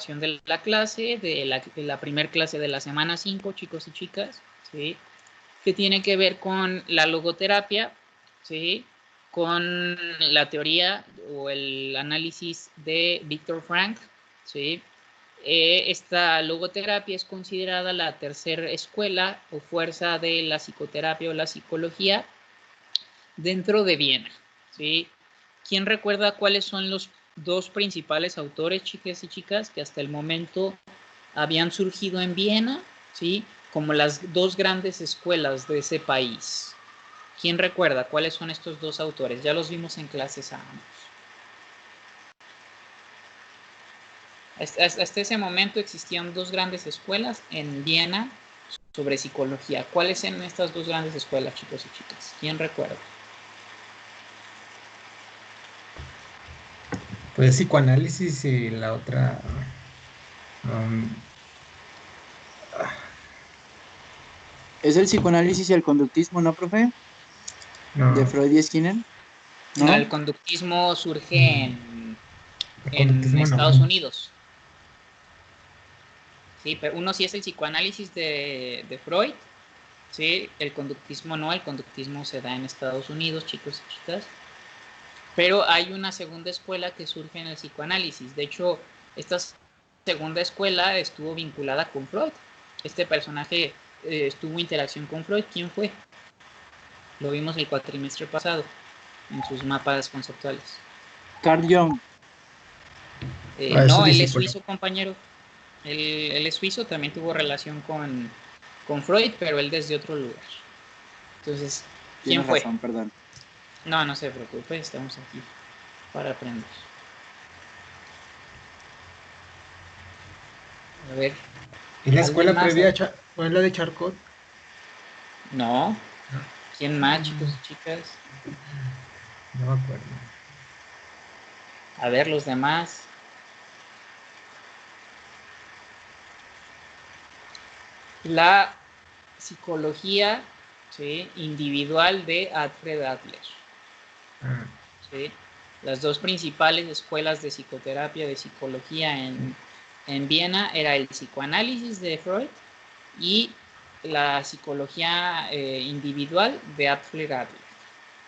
de la clase, de la primera clase de la semana 5, chicos y chicas, ¿sí? Que tiene que ver con la logoterapia, ¿sí? Con la teoría o el análisis de Viktor Frankl, ¿sí? Esta logoterapia es considerada la tercera escuela o fuerza de la psicoterapia o la psicología dentro de Viena, ¿sí? ¿Quién recuerda cuáles son los dos principales autores, chicas y chicas, que hasta el momento habían surgido en Viena, ¿sí? Como las dos grandes escuelas de ese país? ¿Quién recuerda cuáles son estos dos autores? Ya los vimos en clases a ambos. Hasta ese momento existían dos grandes escuelas en Viena sobre psicología. ¿Cuáles eran estas dos grandes escuelas, chicos y chicas? ¿Quién recuerda? Pues psicoanálisis y la otra. um, Es el psicoanálisis y el conductismo, ¿no, profe? De no, Freud y Skinner, No, ¿no? el conductismo surge el en conductismo Estados no. Unidos. Sí, pero uno sí es el psicoanálisis de Freud, sí, el conductismo no, el conductismo se da en Estados Unidos, chicos y chicas. Pero hay una segunda escuela que surge en el psicoanálisis. De hecho, esta segunda escuela estuvo vinculada con Freud. Este personaje estuvo interacción con Freud. ¿Quién fue? Lo vimos el cuatrimestre pasado en sus mapas conceptuales. Carl Jung. Eso No, él dice es psicólogo. suizo, compañero. Él es suizo, también tuvo relación con Freud, pero él desde otro lugar. Entonces, ¿quién Tienes fue? razón, perdón. No, no se preocupe, estamos aquí para aprender. A ver, ¿Y la ¿alguien escuela más? previa fue la de Charcot? No. No, ¿Quién más, chicos y chicas? no me acuerdo. A ver, los demás. La psicología, ¿sí?, individual de Alfred Adler. Ah, ¿Sí? Las dos principales escuelas de psicoterapia, de psicología en Viena era el psicoanálisis de Freud y la psicología individual de Alfred Adler.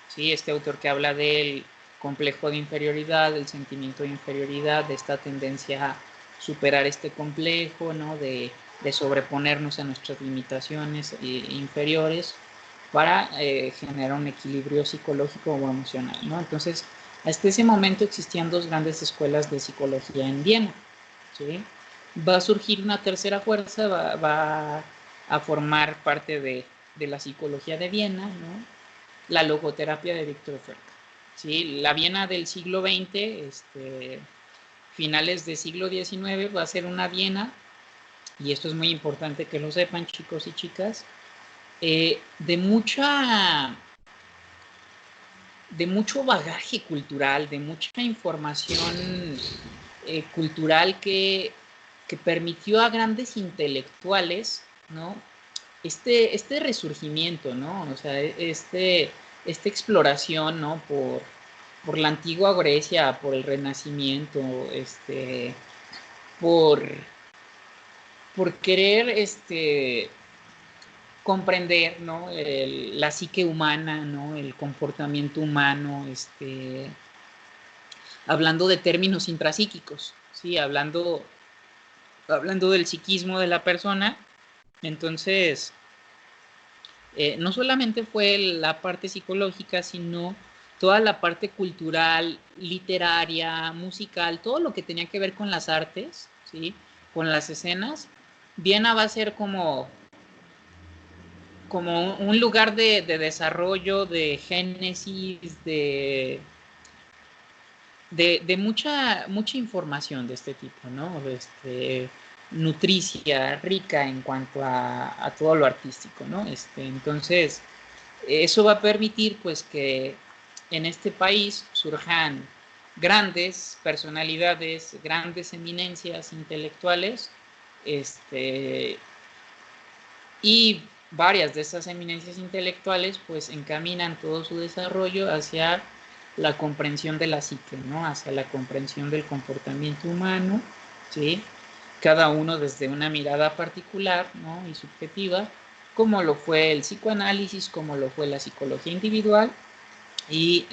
¿Sí? Este autor que habla del complejo de inferioridad, del sentimiento de inferioridad, de esta tendencia a superar este complejo, ¿no? de sobreponernos a nuestras limitaciones inferiores para generar un equilibrio psicológico o emocional, ¿no? Entonces, hasta ese momento existían dos grandes escuelas de psicología en Viena, ¿sí? Va a surgir una tercera fuerza, va a formar parte de la psicología de Viena, ¿no? La logoterapia de Viktor Frankl. ¿Sí? La Viena del siglo XX, finales del siglo XIX, va a ser una Viena, y esto es muy importante que lo sepan, chicos y chicas, de mucho bagaje cultural, de mucha información cultural que permitió a grandes intelectuales, ¿no? Este resurgimiento, ¿no? O sea, esta exploración, ¿no? Por la antigua Grecia, por el Renacimiento, por, por querer comprender, ¿no? La psique humana, ¿no? El comportamiento humano, hablando de términos intrapsíquicos, ¿sí? Hablando del psiquismo de la persona. Entonces, no solamente fue la parte psicológica, sino toda la parte cultural, literaria, musical, todo lo que tenía que ver con las artes, ¿sí? Con las escenas. Viena va a ser como un lugar de desarrollo, de génesis, de mucha información de este tipo, ¿no? Nutricia, rica en cuanto a todo lo artístico, ¿no? Entonces, eso va a permitir, pues, que en este país surjan grandes personalidades, grandes eminencias intelectuales, y varias de esas eminencias intelectuales, pues, encaminan todo su desarrollo hacia la comprensión de la psique, ¿no? Hacia la comprensión del comportamiento humano, ¿sí? cada uno desde una mirada particular, ¿no? Y subjetiva, como lo fue el psicoanálisis, como lo fue la psicología individual y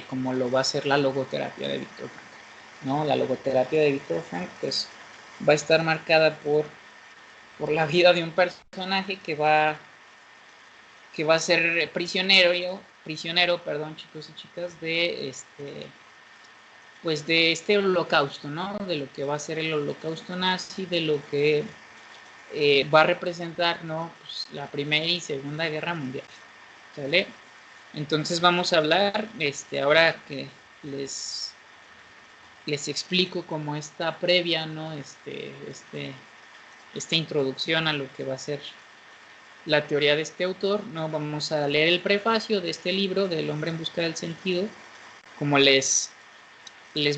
como lo va a ser la logoterapia de Viktor Frankl, ¿no? La logoterapia de Viktor Frankl pues va a estar marcada por la vida de un personaje que va a ser prisionero, perdón, chicos y chicas, de este holocausto, ¿no? De lo que va a ser el holocausto nazi, de lo que va a representar, ¿no? Pues, la Primera y Segunda Guerra Mundial, ¿sale? Entonces vamos a hablar, ahora que les explico como esta previa, ¿no? Esta introducción a lo que va a ser la teoría de este autor, ¿no? Vamos a leer el prefacio de este libro, del hombre en busca del sentido, como les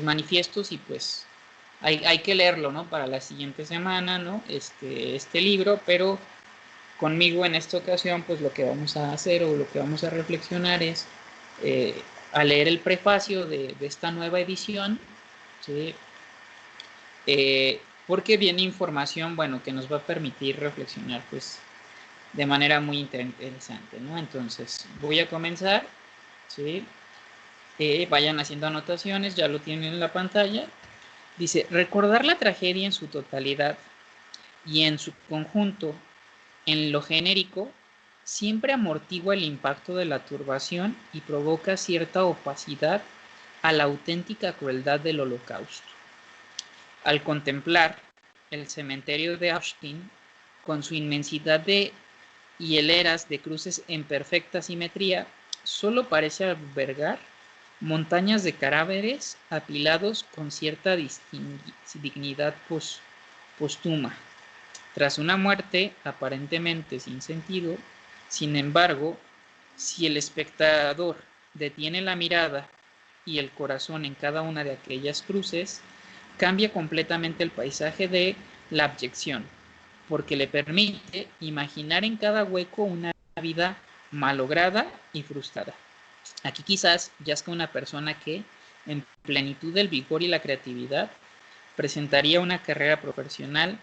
manifiesto, y pues hay que leerlo, ¿no? Para la siguiente semana, ¿no? Este libro, pero conmigo en esta ocasión, pues lo que vamos a hacer o lo que vamos a reflexionar es a leer el prefacio de esta nueva edición, ¿sí? Porque viene información, bueno, que nos va a permitir reflexionar, pues, de manera muy interesante, ¿no? Entonces, voy a comenzar, ¿sí? Vayan haciendo anotaciones, ya lo tienen en la pantalla. Dice, recordar la tragedia en su totalidad y en su conjunto, en lo genérico, siempre amortigua el impacto de la turbación y provoca cierta opacidad a la auténtica crueldad del holocausto. Al contemplar el cementerio de Auschwitz, con su inmensidad de hileras de cruces en perfecta simetría, solo parece albergar montañas de cadáveres apilados con cierta dignidad póstuma. Tras una muerte aparentemente sin sentido, sin embargo, si el espectador detiene la mirada y el corazón en cada una de aquellas cruces, cambia completamente el paisaje de la abyección, porque le permite imaginar en cada hueco una vida malograda y frustrada. Aquí quizás yazca una persona que, en plenitud del vigor y la creatividad, presentaría una carrera profesional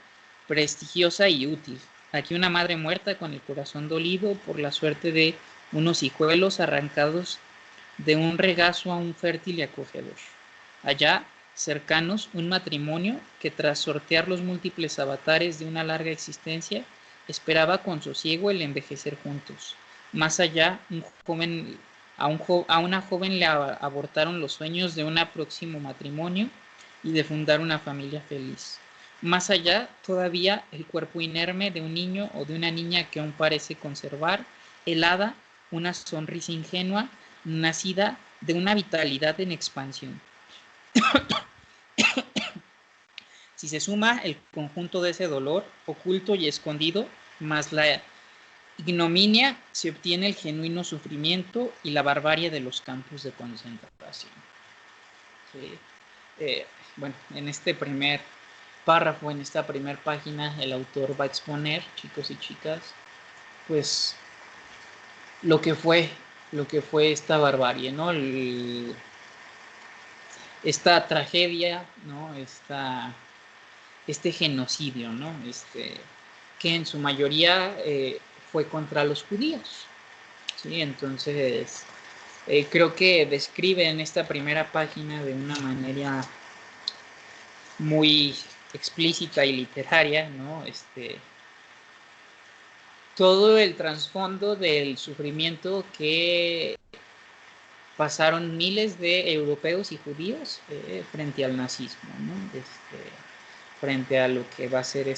prestigiosa y útil. Aquí una madre muerta con el corazón dolido por la suerte de unos hijuelos arrancados de un regazo a un fértil y acogedor. Allá, cercanos, un matrimonio que tras sortear los múltiples avatares de una larga existencia, esperaba con sosiego el envejecer juntos. Más allá, a una joven le abortaron los sueños de un próximo matrimonio y de fundar una familia feliz. Más allá, todavía, el cuerpo inerme de un niño o de una niña que aún parece conservar, helada, una sonrisa ingenua, nacida de una vitalidad en expansión. Si se suma el conjunto de ese dolor, oculto y escondido, más la ignominia, se obtiene el genuino sufrimiento y la barbarie de los campos de concentración. Sí. Bueno, en este primer párrafo, en esta primera página, el autor va a exponer, chicos y chicas, pues lo que fue esta barbarie, ¿no? Esta tragedia, ¿no? Este genocidio, ¿no? Que en su mayoría fue contra los judíos, ¿sí? Entonces, creo que describe en esta primera página de una manera muy explícita y literaria, ¿no? Todo el trasfondo del sufrimiento que pasaron miles de europeos y judíos frente al nazismo, ¿no? Frente a lo que va a ser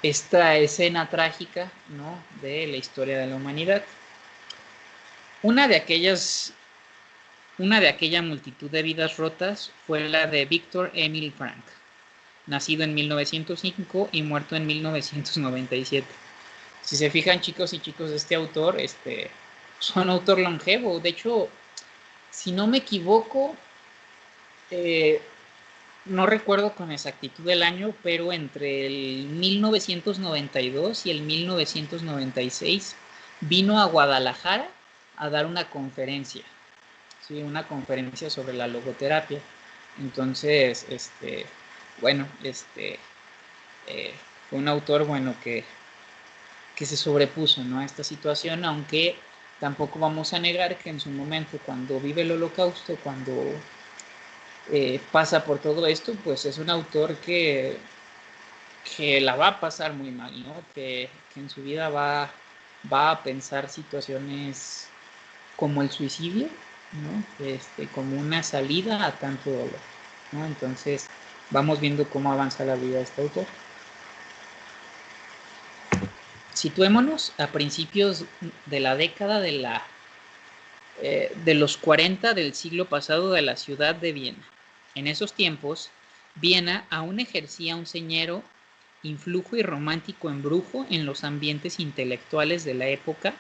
esta escena trágica, ¿no? De la historia de la humanidad. Una de aquella multitud de vidas rotas fue la de Viktor Emil Frankl, nacido en 1905 y muerto en 1997. Si se fijan, chicos y chicos, este autor, es un autor longevo. De hecho, si no me equivoco, no recuerdo con exactitud el año, pero entre el 1992 y el 1996 vino a Guadalajara a dar una conferencia, ¿sí? Una conferencia sobre la logoterapia. Entonces, bueno, fue un autor, bueno, que se sobrepuso, ¿no?, a esta situación, aunque tampoco vamos a negar que en su momento, cuando vive el Holocausto, cuando pasa por todo esto, pues es un autor que la va a pasar muy mal, ¿no? Que en su vida va a pensar situaciones como el suicidio, ¿no? Como una salida a tanto dolor, ¿no? Entonces, vamos viendo cómo avanza la vida de este autor. Situémonos a principios de la década de los 40 del siglo pasado de la ciudad de Viena. En esos tiempos, Viena aún ejercía un señero influjo y romántico embrujo en los ambientes intelectuales de la época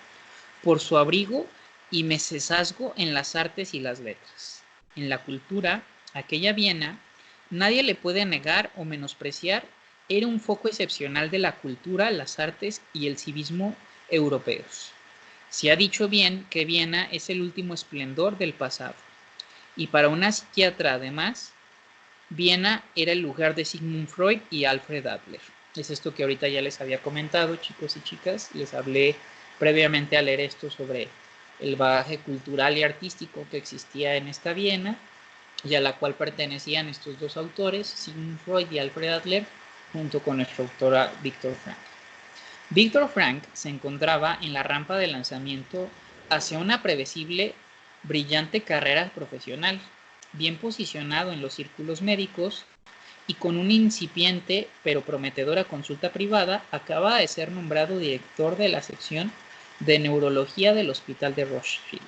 por su abrigo y mecenazgo en las artes y las letras. En la cultura, aquella Viena, nadie le puede negar o menospreciar, era un foco excepcional de la cultura, las artes y el civismo europeos. Se ha dicho bien que Viena es el último esplendor del pasado. Y para una psiquiatra, además, Viena era el lugar de Sigmund Freud y Alfred Adler. Es esto que ahorita ya les había comentado, chicos y chicas. Les hablé previamente a leer esto sobre el bagaje cultural y artístico que existía en esta Viena y a la cual pertenecían estos dos autores, Sigmund Freud y Alfred Adler, junto con nuestro autor Viktor Frankl. Viktor Frankl se encontraba en la rampa de lanzamiento hacia una previsible, brillante carrera profesional, bien posicionado en los círculos médicos y con una incipiente pero prometedora consulta privada, acaba de ser nombrado director de la sección de neurología del Hospital de Rothschild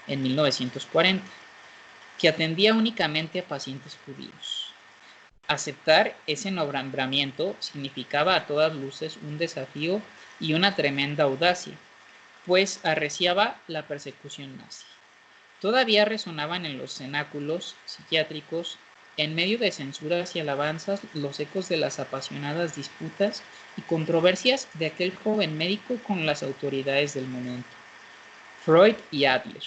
en 1940, que atendía únicamente a pacientes judíos. Aceptar ese nombramiento significaba a todas luces un desafío y una tremenda audacia, pues arreciaba la persecución nazi. Todavía resonaban en los cenáculos psiquiátricos, en medio de censuras y alabanzas, los ecos de las apasionadas disputas y controversias de aquel joven médico con las autoridades del momento, Freud y Adler.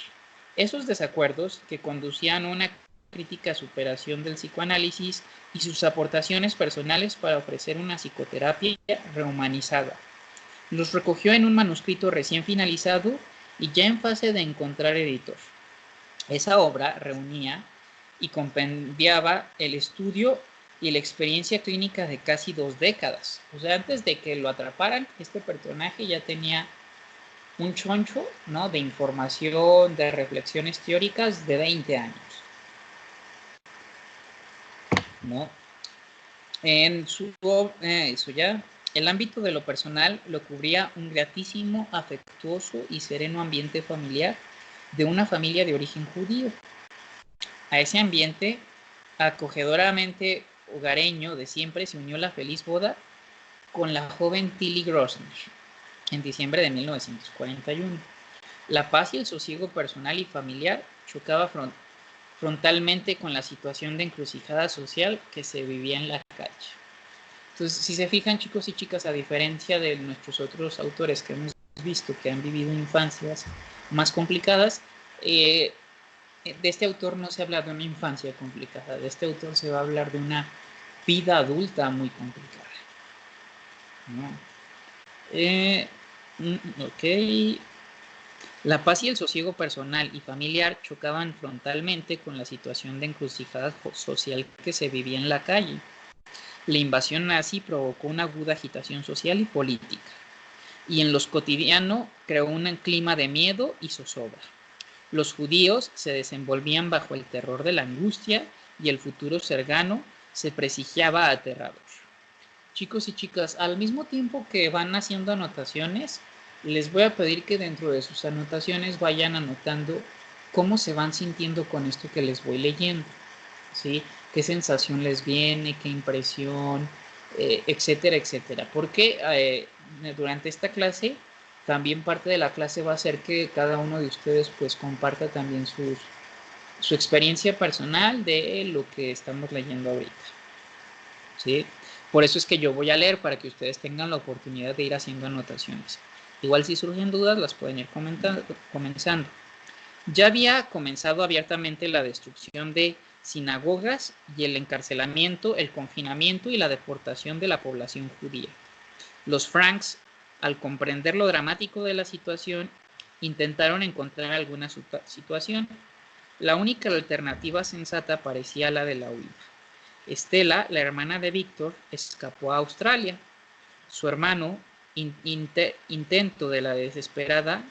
Esos desacuerdos que conducían a una crítica superación del psicoanálisis y sus aportaciones personales para ofrecer una psicoterapia rehumanizada. Los recogió en un manuscrito recién finalizado y ya en fase de encontrar editor. Esa obra reunía y compendiaba el estudio y la experiencia clínica de casi 2 décadas. O sea, antes de que lo atraparan, este personaje ya tenía un choncho, ¿no?, de información, de reflexiones teóricas de 20 años. ¿No? En el ámbito de lo personal lo cubría un gratísimo, afectuoso y sereno ambiente familiar de una familia de origen judío. A ese ambiente acogedoramente hogareño de siempre se unió la feliz boda con la joven Tilly Grossner en diciembre de 1941. La paz y el sosiego personal y familiar chocaba frontalmente con la situación de encrucijada social que se vivía en la calle. Entonces, si se fijan, chicos y chicas, a diferencia de nuestros otros autores que hemos visto que han vivido infancias más complicadas, de este autor no se habla de una infancia complicada, de este autor se va a hablar de una vida adulta muy complicada, ¿no? Ok. La paz y el sosiego personal y familiar chocaban frontalmente con la situación de encrucijada social que se vivía en la calle. La invasión nazi provocó una aguda agitación social y política, y en lo cotidiano creó un clima de miedo y zozobra. Los judíos se desenvolvían bajo el terror de la angustia y el futuro cercano se prestigiaba aterrador. Chicos y chicas, al mismo tiempo que van haciendo anotaciones, les voy a pedir que dentro de sus anotaciones vayan anotando cómo se van sintiendo con esto que les voy leyendo, ¿sí? Qué sensación les viene, qué impresión, etcétera, etcétera. Porque durante esta clase, también parte de la clase va a ser que cada uno de ustedes pues comparta también su experiencia personal de lo que estamos leyendo ahorita, ¿sí? Por eso es que yo voy a leer para que ustedes tengan la oportunidad de ir haciendo anotaciones. Igual si surgen dudas las pueden ir comenzando. Ya había comenzado abiertamente la destrucción de sinagogas y el encarcelamiento, el confinamiento y la deportación de la población judía. Los Franks, al comprender lo dramático de la situación, intentaron encontrar alguna situación. La única alternativa sensata parecía la de la huida. Estela, la hermana de Víctor, escapó a Australia. Su hermano intento de la desesperada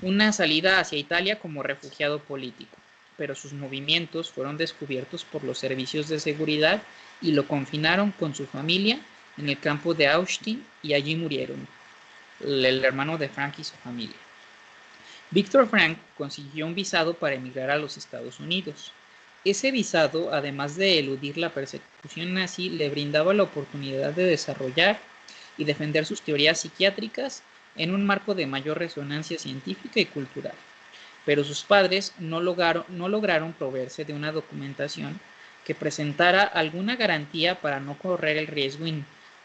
una salida hacia Italia como refugiado político, pero sus movimientos fueron descubiertos por los servicios de seguridad y lo confinaron con su familia en el campo de Auschwitz y allí murieron, el hermano de Frank y su familia. Víctor Frank consiguió un visado para emigrar a los Estados Unidos. Ese visado, además de eludir la persecución nazi, le brindaba la oportunidad de desarrollar y defender sus teorías psiquiátricas en un marco de mayor resonancia científica y cultural. Pero sus padres no lograron proveerse de una documentación que presentara alguna garantía para no correr el riesgo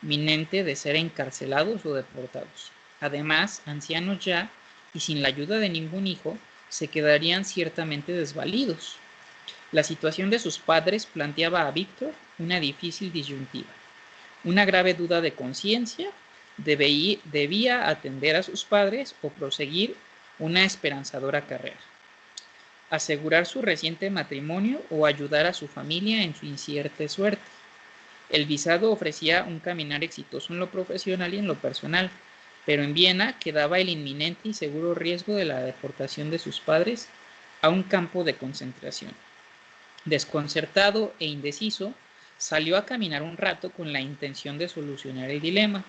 inminente de ser encarcelados o deportados. Además, ancianos ya y sin la ayuda de ningún hijo, se quedarían ciertamente desvalidos. La situación de sus padres planteaba a Víctor una difícil disyuntiva. Una grave duda de conciencia, debía atender a sus padres o proseguir una esperanzadora carrera. Asegurar su reciente matrimonio o ayudar a su familia en su incierta suerte. El visado ofrecía un caminar exitoso en lo profesional y en lo personal, pero en Viena quedaba el inminente y seguro riesgo de la deportación de sus padres a un campo de concentración. Desconcertado e indeciso, salió a caminar un rato con la intención de solucionar el dilema.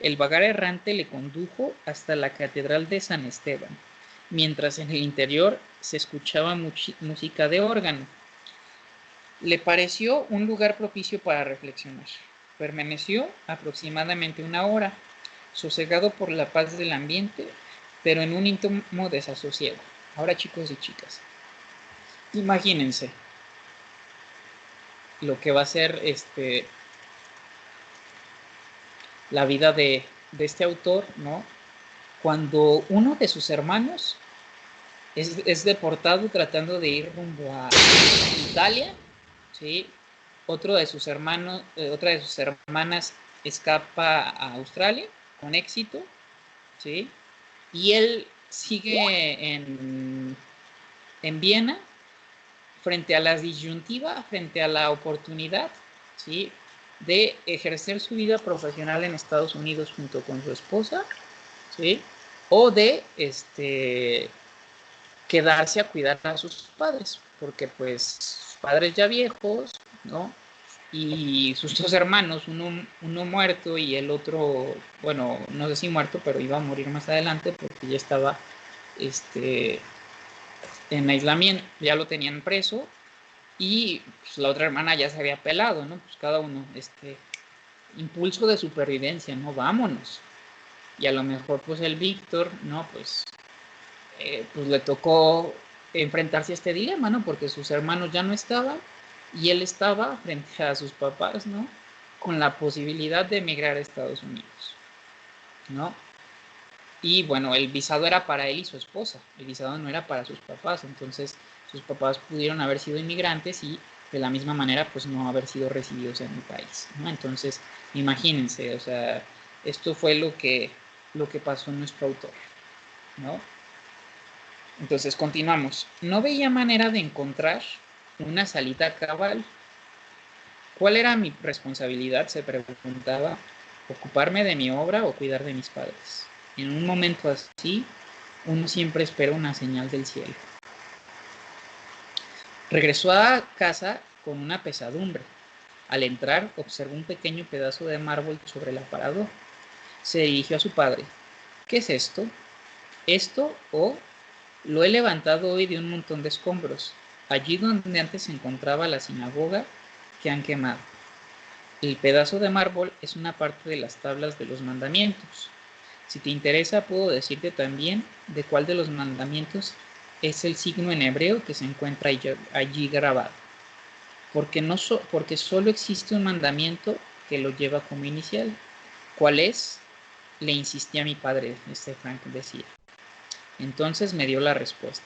El vagar errante le condujo hasta la Catedral de San Esteban, mientras en el interior se escuchaba música de órgano. Le pareció un lugar propicio para reflexionar. Permaneció aproximadamente una hora, sosegado por la paz del ambiente, pero en un íntimo desasosiego. Ahora, chicos y chicas, imagínense lo que va a ser la vida de este autor, ¿no? Cuando uno de sus hermanos es deportado tratando de ir rumbo a Italia, ¿sí? Otra de sus hermanas escapa a Australia con éxito, ¿sí? Y él sigue en Viena frente a la disyuntiva, frente a la oportunidad, ¿sí?, de ejercer su vida profesional en Estados Unidos junto con su esposa, ¿sí?, o de quedarse a cuidar a sus padres, porque pues sus padres ya viejos, ¿no? Y sus dos hermanos, uno muerto y el otro, bueno, no sé si muerto, pero iba a morir más adelante porque ya estaba en aislamiento, ya lo tenían preso, y pues, la otra hermana ya se había pelado, ¿no? Pues cada uno, impulso de supervivencia, ¿no? Vámonos. Y a lo mejor pues el Víctor, ¿no? Pues le tocó enfrentarse a este dilema, ¿no? Porque sus hermanos ya no estaban y él estaba frente a sus papás, ¿no? Con la posibilidad de emigrar a Estados Unidos, ¿no? Y bueno, el visado era para él y su esposa, el visado no era para sus papás, entonces sus papás pudieron haber sido inmigrantes y de la misma manera pues no haber sido recibidos en el país, ¿no? Entonces, imagínense, o sea, esto fue lo que pasó en nuestro autor, ¿no? Entonces, continuamos. No veía manera de encontrar una salida cabal. ¿Cuál era mi responsabilidad?, se preguntaba. ¿Ocuparme de mi obra o cuidar de mis padres? En un momento así, uno siempre espera una señal del cielo. Regresó a casa con una pesadumbre. Al entrar, observó un pequeño pedazo de mármol sobre el aparador. Se dirigió a su padre. ¿Qué es esto? Esto, lo he levantado hoy de un montón de escombros, allí donde antes se encontraba la sinagoga que han quemado. El pedazo de mármol es una parte de las tablas de los mandamientos. Si te interesa, puedo decirte también de cuál de los mandamientos es el signo en hebreo que se encuentra allí grabado. Porque solo existe un mandamiento que lo lleva como inicial. ¿Cuál es?, le insistía a mi padre, Frank decía. Entonces me dio la respuesta.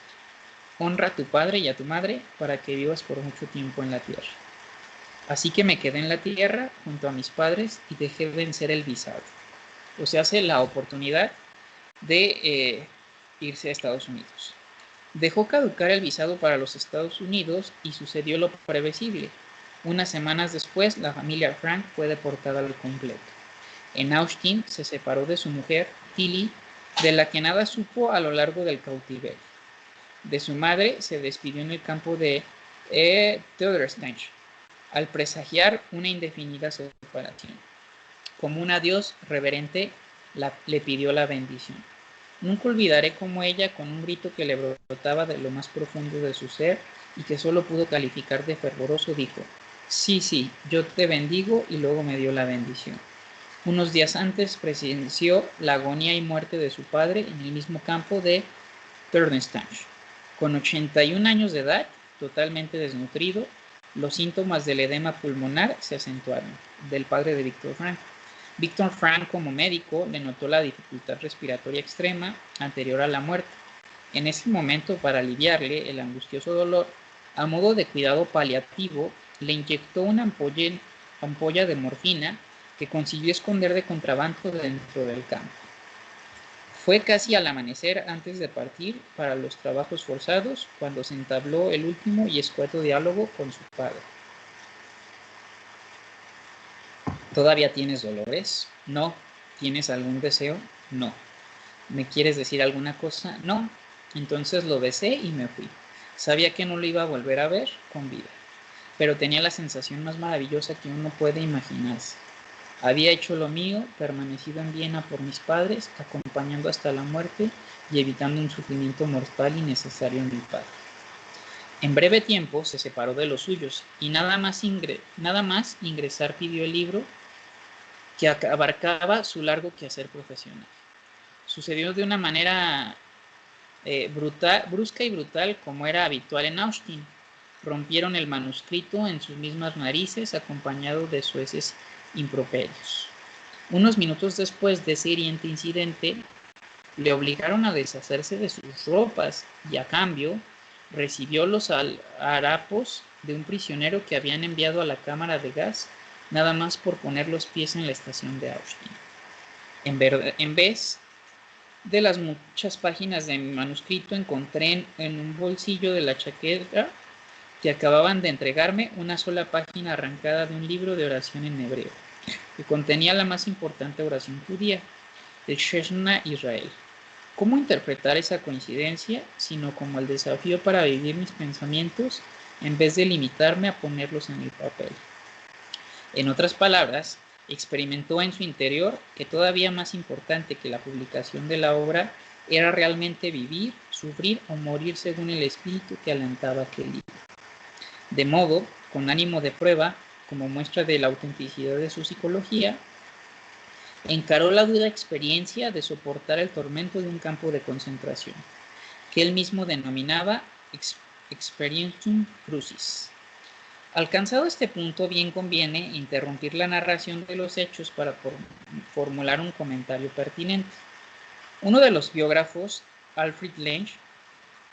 honra a tu padre y a tu madre para que vivas por mucho tiempo en la tierra. Así que me quedé en la tierra junto a mis padres y dejé vencer el visado. O sea, hace la oportunidad de irse a Estados Unidos. Dejó caducar el visado para los Estados Unidos y sucedió lo previsible. Unas semanas después, la familia Frank fue deportada al completo. En Austin se separó de su mujer, Tilly, de la que nada supo a lo largo del cautiverio. De su madre se despidió en el campo de Theodorstange, al presagiar una indefinida separación. Como un adiós reverente, le pidió la bendición. Nunca olvidaré cómo ella, con un grito que le brotaba de lo más profundo de su ser y que solo pudo calificar de fervoroso, dijo: sí, sí, yo te bendigo, y luego me dio la bendición. Unos días antes presenció la agonía y muerte de su padre en el mismo campo de Theodorstange. Con 81 años de edad, totalmente desnutrido, los síntomas del edema pulmonar se acentuaron, del padre de Víctor Frank. Víctor Frank, como médico, le notó la dificultad respiratoria extrema anterior a la muerte. En ese momento, para aliviarle el angustioso dolor, a modo de cuidado paliativo, le inyectó una ampolla de morfina que consiguió esconder de contrabando dentro del campo. Fue casi al amanecer antes de partir para los trabajos forzados cuando se entabló el último y escueto diálogo con su padre. ¿Todavía tienes dolores? No. ¿Tienes algún deseo? No. ¿Me quieres decir alguna cosa? No. Entonces lo besé y me fui. Sabía que no lo iba a volver a ver con vida, pero tenía la sensación más maravillosa que uno puede imaginarse. Había hecho lo mío, permanecido en Viena por mis padres, acompañando hasta la muerte y evitando un sufrimiento mortal innecesario en mi padre. En breve tiempo se separó de los suyos y nada más ingresar pidió el libro que abarcaba su largo quehacer profesional. Sucedió de una manera brusca y brutal, como era habitual en Austin. Rompieron el manuscrito en sus mismas narices, acompañado de soeces improperios. Unos minutos después de ese hiriente incidente, le obligaron a deshacerse de sus ropas y, a cambio, recibió los harapos de un prisionero que habían enviado a la cámara de gas nada más por poner los pies en la estación de Austin. En vez de las muchas páginas de mi manuscrito, encontré en un bolsillo de la chaqueta que acababan de entregarme una sola página arrancada de un libro de oración en hebreo, que contenía la más importante oración judía, el Shema Israel. ¿Cómo interpretar esa coincidencia, sino como el desafío para vivir mis pensamientos en vez de limitarme a ponerlos en el papel? En otras palabras, experimentó en su interior que todavía más importante que la publicación de la obra era realmente vivir, sufrir o morir según el espíritu que alentaba aquel libro. De modo, con ánimo de prueba, como muestra de la autenticidad de su psicología, encaró la dura experiencia de soportar el tormento de un campo de concentración, que él mismo denominaba Experientium Crucis. Alcanzado este punto, bien conviene interrumpir la narración de los hechos para formular un comentario pertinente. Uno de los biógrafos, Alfred Lench,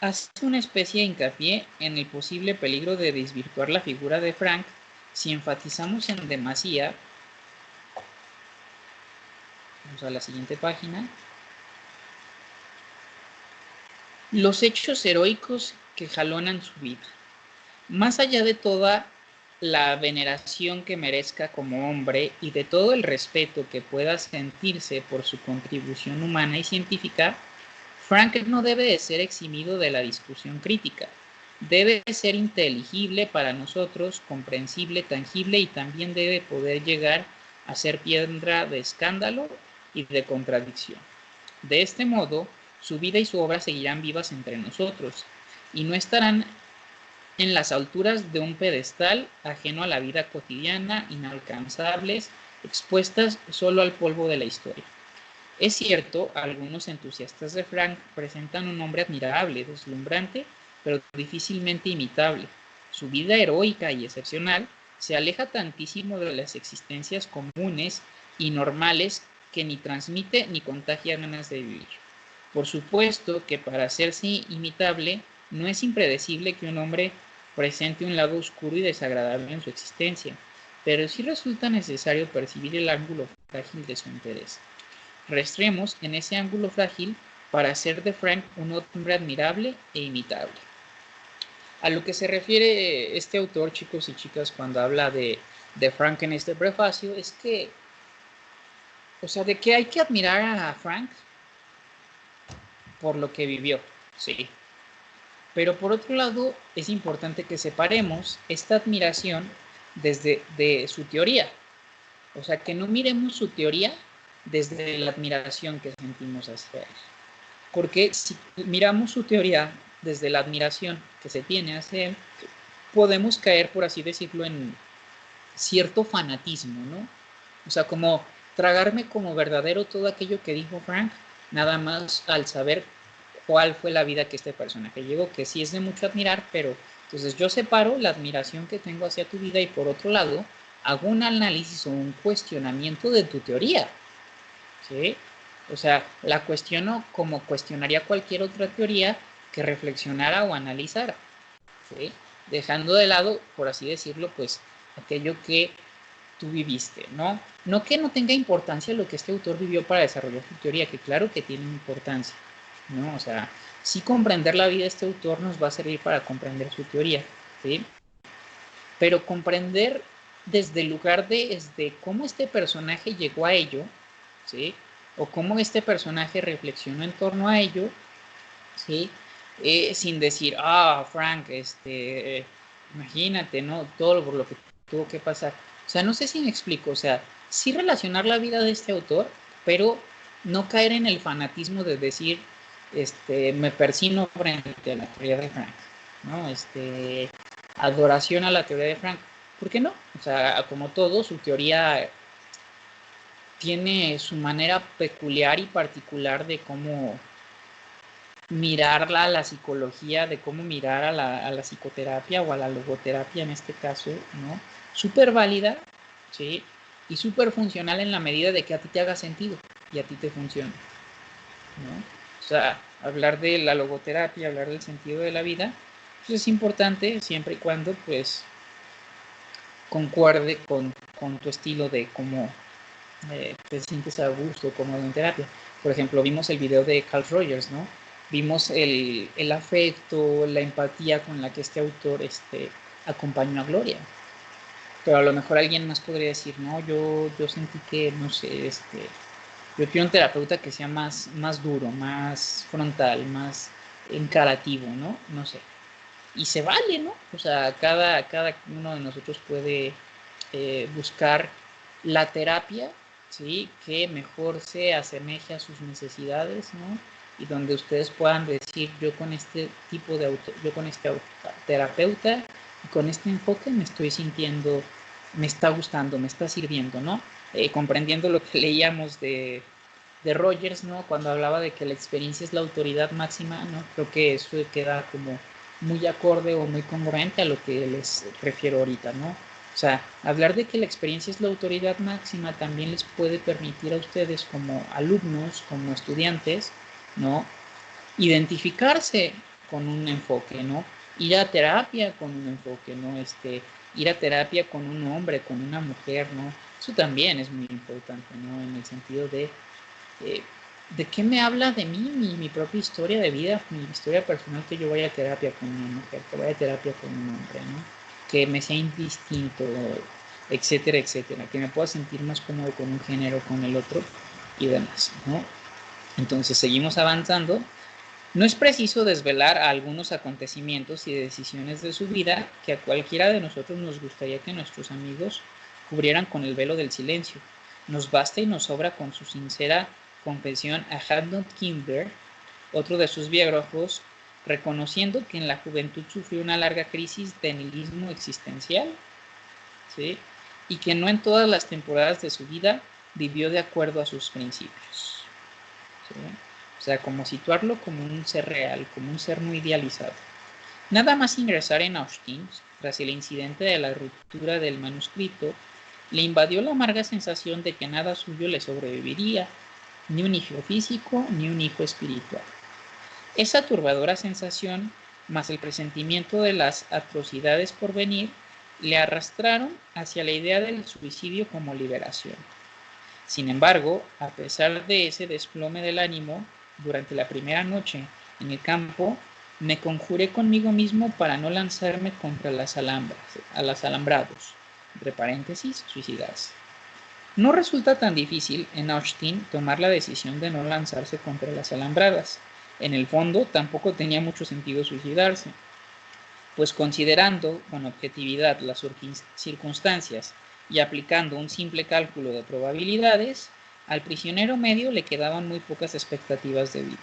hace una especie de hincapié en el posible peligro de desvirtuar la figura de Frank si enfatizamos en demasía. Vamos a la siguiente página. Los hechos heroicos que jalonan su vida. Más allá de toda la veneración que merezca como hombre y de todo el respeto que pueda sentirse por su contribución humana y científica, Frank no debe de ser eximido de la discusión crítica. Debe ser inteligible para nosotros, comprensible, tangible, y también debe poder llegar a ser piedra de escándalo y de contradicción. De este modo, su vida y su obra seguirán vivas entre nosotros y no estarán en las alturas de un pedestal ajeno a la vida cotidiana, inalcanzables, expuestas solo al polvo de la historia. Es cierto, algunos entusiastas de Frank presentan un hombre admirable, deslumbrante, pero difícilmente imitable. Su vida heroica y excepcional se aleja tantísimo de las existencias comunes y normales que ni transmite ni contagia ganas de vivir. Por supuesto que para hacerse imitable No es impredecible que un hombre presente un lado oscuro y desagradable en su existencia, pero sí resulta necesario percibir el ángulo frágil de su interés. Restreemos en ese ángulo frágil para hacer de Frank un hombre admirable e imitable. A lo que se refiere este autor, chicos y chicas, cuando habla de Frank en este prefacio, es que, o sea, de que hay que admirar a Frank por lo que vivió, sí. Pero por otro lado, es importante que separemos esta admiración desde de su teoría. O sea, que no miremos su teoría desde la admiración que sentimos hacia él. Porque si miramos su teoría desde la admiración que se tiene hacia él, podemos caer, por así decirlo, en cierto fanatismo, ¿no? O sea, como tragarme como verdadero todo aquello que dijo Frank, nada más al saber cuál fue la vida que este personaje llegó, que sí es de mucho admirar, pero entonces yo separo la admiración que tengo hacia tu vida y por otro lado hago un análisis o un cuestionamiento de tu teoría, ¿sí? O sea, la cuestiono como cuestionaría cualquier otra teoría que reflexionara o analizara, ¿sí? Dejando de lado, por así decirlo, pues aquello que tú viviste, ¿no? No que no tenga importancia lo que este autor vivió para desarrollar su teoría, que claro que tiene importancia, ¿no? O sea, sí comprender la vida de este autor nos va a servir para comprender su teoría, ¿sí? Pero comprender desde el lugar desde cómo este personaje llegó a ello, ¿sí? O cómo este personaje reflexionó en torno a ello, ¿sí? Sin decir, Frank, imagínate, ¿no? Todo por lo que tuvo que pasar. O sea, no sé si me explico, o sea, sí relacionar la vida de este autor, pero no caer en el fanatismo de decir, me persino frente a la teoría de Frank, ¿no? Adoración a la teoría de Frank. ¿Por qué no? O sea, como todo, su teoría tiene su manera peculiar y particular de cómo mirarla a la psicología, de cómo mirar a la psicoterapia o a la logoterapia en este caso, ¿no? Súper válida, ¿sí? Y súper funcional en la medida de que a ti te haga sentido y a ti te funcione, ¿no? O sea, hablar de la logoterapia, hablar del sentido de la vida, pues es importante siempre y cuando, pues, concuerde con tu estilo de cómo te sientes a gusto, cómodo en terapia. Por ejemplo, vimos el video de Carl Rogers, ¿no? Vimos el afecto, la empatía con la que este autor acompañó a Gloria. Pero a lo mejor alguien más podría decir, no, yo sentí que, no sé, yo quiero un terapeuta que sea más duro, más frontal, más encarativo, ¿no? No sé. Y se vale, ¿no? O sea, cada uno de nosotros puede buscar la terapia, ¿sí? Que mejor se asemeje a sus necesidades, ¿no? Y donde ustedes puedan decir, yo con este tipo de yo con este terapeuta y con este enfoque me estoy sintiendo, me está gustando, me está sirviendo, ¿no? Comprendiendo lo que leíamos de Rogers, ¿no? Cuando hablaba de que la experiencia es la autoridad máxima, ¿no? Creo que eso queda como muy acorde o muy congruente a lo que les refiero ahorita, ¿no? O sea, hablar de que la experiencia es la autoridad máxima también les puede permitir a ustedes como alumnos, como estudiantes, ¿no? Identificarse con un enfoque, ¿no? Ir a terapia con un enfoque, ¿no? Ir a terapia con un hombre, con una mujer, ¿no? Eso también es muy importante, ¿no? En el sentido de qué me habla de mí, mi propia historia de vida, mi historia personal, que yo vaya a terapia con una mujer, que vaya a terapia con un hombre, ¿no? Que me sea indistinto, etcétera, etcétera, que me pueda sentir más cómodo con un género, con el otro y demás, ¿no? Entonces seguimos avanzando. No es preciso desvelar algunos acontecimientos y decisiones de su vida que a cualquiera de nosotros nos gustaría que nuestros amigos cubrieran con el velo del silencio. Nos basta y nos sobra con su sincera confesión a Haddon Kimber, otro de sus biógrafos, reconociendo que en la juventud sufrió una larga crisis de nihilismo existencial, ¿sí? Y que no en todas las temporadas de su vida vivió de acuerdo a sus principios, ¿sí? O sea, como situarlo como un ser real, como un ser muy idealizado. Nada más ingresar en Austin, tras el incidente de la ruptura del manuscrito, le invadió la amarga sensación de que nada suyo le sobreviviría, ni un hijo físico, ni un hijo espiritual. Esa turbadora sensación mas el presentimiento de las atrocidades por venir le arrastraron hacia la idea del suicidio como liberación. Sin embargo, a pesar de ese desplome del ánimo, durante la primera noche en el campo, me conjuré conmigo mismo para no lanzarme contra las alambrados, entre paréntesis, suicidarse. No resulta tan difícil en Austin tomar la decisión de no lanzarse contra las alambradas. En el fondo, tampoco tenía mucho sentido suicidarse, pues considerando con objetividad las circunstancias y aplicando un simple cálculo de probabilidades, al prisionero medio le quedaban muy pocas expectativas de vida.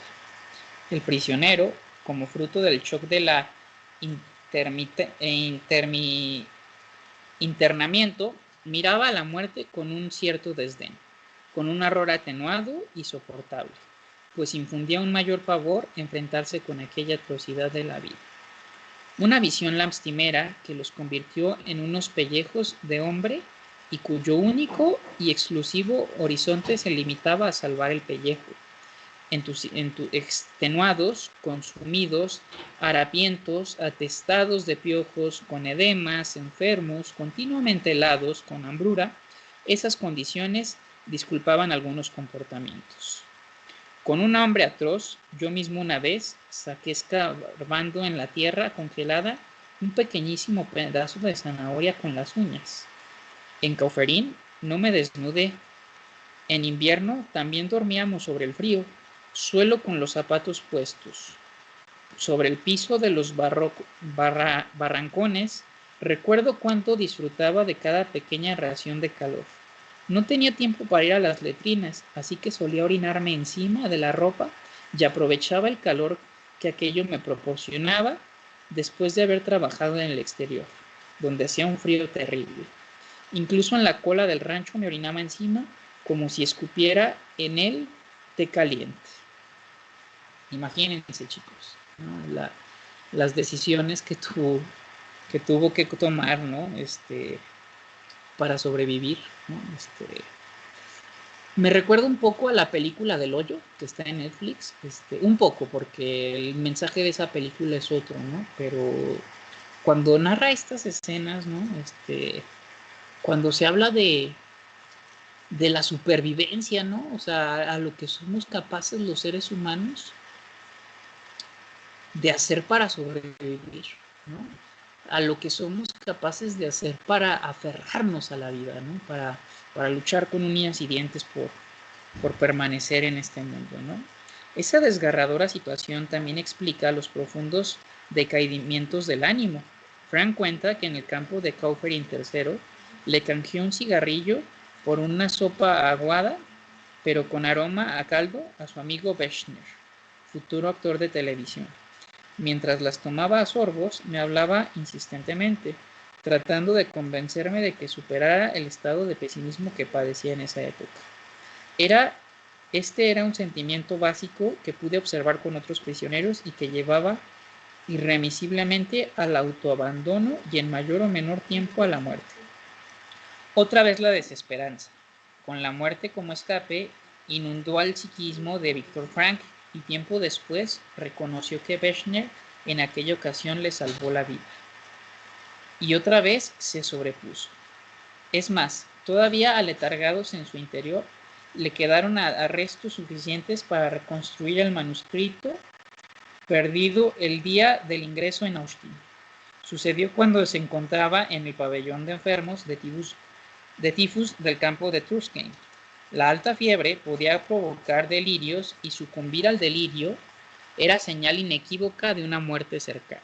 El prisionero, como fruto del shock de la internamiento, miraba a la muerte con un cierto desdén, con un horror atenuado y soportable, pues infundía un mayor pavor enfrentarse con aquella atrocidad de la vida. Una visión lastimera que los convirtió en unos pellejos de hombre y cuyo único y exclusivo horizonte se limitaba a salvar el pellejo. Extenuados, consumidos, harapientos, atestados de piojos, con edemas, enfermos, continuamente helados, con hambrura, esas condiciones disculpaban algunos comportamientos. Con un hambre atroz, yo mismo una vez saqué escarbando en la tierra congelada un pequeñísimo pedazo de zanahoria con las uñas. En Cauferín no me desnudé. En invierno también dormíamos sobre el frío, suelo con los zapatos puestos. Sobre el piso de los barrancones, recuerdo cuánto disfrutaba de cada pequeña ración de calor. No tenía tiempo para ir a las letrinas, así que solía orinarme encima de la ropa y aprovechaba el calor que aquello me proporcionaba después de haber trabajado en el exterior, donde hacía un frío terrible. Incluso en la cola del rancho me orinaba encima como si escupiera en él té caliente. Imagínense, chicos, ¿no? Las decisiones que tuvo que tomar, ¿no? Para sobrevivir, ¿no? Me recuerda un poco a la película del Hoyo, que está en Netflix, un poco, porque el mensaje de esa película es otro, ¿no? Pero cuando narra estas escenas, ¿no? Cuando se habla de la supervivencia, ¿no? O sea, a lo que somos capaces los seres humanos de hacer para sobrevivir, ¿no? A lo que somos capaces de hacer para aferrarnos a la vida, ¿no? Para luchar con uñas y dientes por permanecer en este mundo, ¿no? Esa desgarradora situación también explica los profundos decaimientos del ánimo. Frank cuenta que en el campo de Cauferin III le canjeó un cigarrillo por una sopa aguada, pero con aroma a caldo, a su amigo Bechner, futuro actor de televisión. Mientras las tomaba a sorbos, me hablaba insistentemente, tratando de convencerme de que superara el estado de pesimismo que padecía en esa época. Este era un sentimiento básico que pude observar con otros prisioneros y que llevaba irremisiblemente al autoabandono y en mayor o menor tiempo a la muerte. Otra vez la desesperanza, con la muerte como escape, inundó al psiquismo de Viktor Frankl y tiempo después reconoció que Bechner en aquella ocasión le salvó la vida. Y otra vez se sobrepuso. Es más, todavía aletargados en su interior, le quedaron arrestos suficientes para reconstruir el manuscrito perdido el día del ingreso en Austin. Sucedió cuando se encontraba en el pabellón de enfermos de tifus del campo de Tuskegee. La alta fiebre podía provocar delirios y sucumbir al delirio era señal inequívoca de una muerte cercana.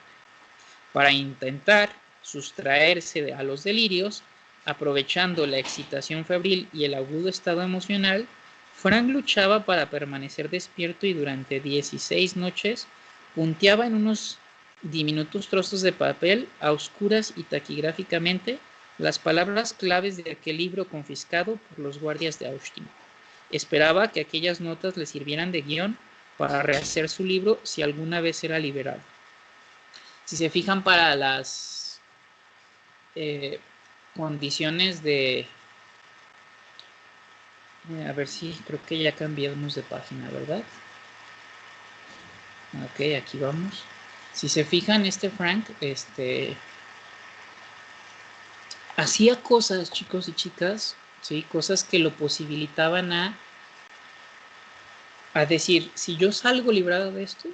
Para intentar sustraerse a los delirios, aprovechando la excitación febril y el agudo estado emocional, Frank luchaba para permanecer despierto y durante 16 noches punteaba en unos diminutos trozos de papel a oscuras y taquigráficamente las palabras claves de aquel libro confiscado por los guardias de Austin. Esperaba que aquellas notas le sirvieran de guión para rehacer su libro si alguna vez era liberado. Si se fijan, para las condiciones de... a ver si creo que ya cambiamos de página, ¿verdad? Ok, aquí vamos. Si se fijan, Frank, hacía cosas, chicos y chicas, ¿sí? Cosas que lo posibilitaban a decir, si yo salgo librado de esto,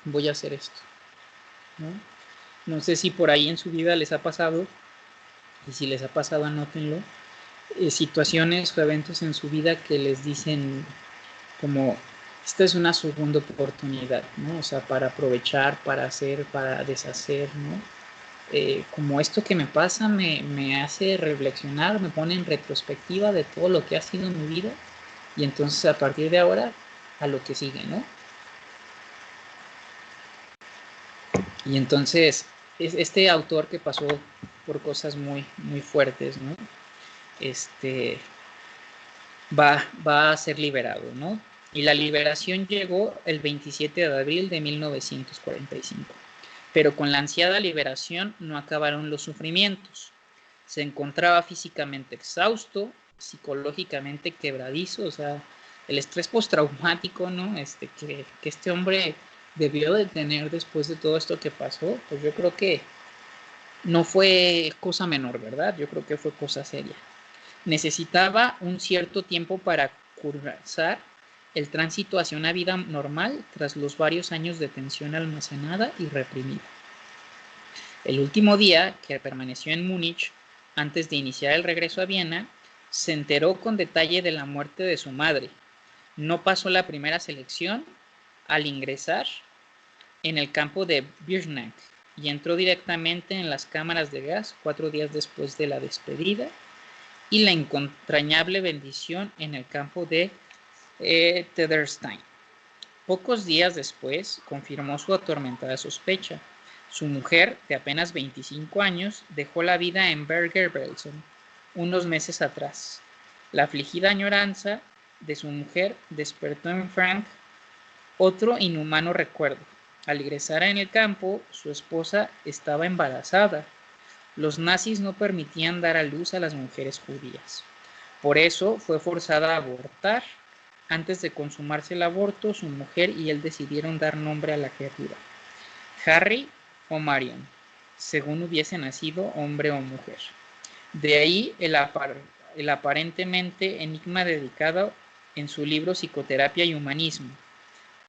voy a hacer esto, ¿no? No sé si por ahí en su vida les ha pasado, y si les ha pasado, anótenlo, situaciones o eventos en su vida que les dicen como, esta es una segunda oportunidad, ¿no? O sea, para aprovechar, para hacer, para deshacer, ¿no? Como esto que me pasa me hace reflexionar, me pone en retrospectiva de todo lo que ha sido mi vida, y entonces a partir de ahora a lo que sigue, ¿no? Y entonces este autor que pasó por cosas muy, muy fuertes, ¿no? Va a ser liberado, ¿no? Y la liberación llegó el 27 de abril de 1945. Pero con la ansiada liberación no acabaron los sufrimientos. Se encontraba físicamente exhausto, psicológicamente quebradizo, o sea, el estrés postraumático, ¿no? Que este hombre debió de tener después de todo esto que pasó, pues yo creo que no fue cosa menor, ¿verdad? Yo creo que fue cosa seria. Necesitaba un cierto tiempo para cursar el tránsito hacia una vida normal tras los varios años de tensión almacenada y reprimida. El último día que permaneció en Múnich, antes de iniciar el regreso a Viena, se enteró con detalle de la muerte de su madre. No pasó la primera selección al ingresar en el campo de Birnach y entró directamente en las cámaras de gas 4 días después de la despedida y la entrañable bendición en el campo de Tederstein. Pocos días después confirmó su atormentada sospecha. Su mujer, de apenas 25 años, dejó la vida en Bergen-Belsen unos meses atrás. La afligida añoranza de su mujer despertó en Frank otro inhumano recuerdo. Al ingresar en el campo, su esposa estaba embarazada. Los nazis no permitían dar a luz a las mujeres judías. Por eso fue forzada a abortar. Antes de consumarse el aborto, su mujer y él decidieron dar nombre a la criatura: Harry o Marion, según hubiese nacido hombre o mujer. De ahí el aparentemente enigma dedicado en su libro Psicoterapia y Humanismo,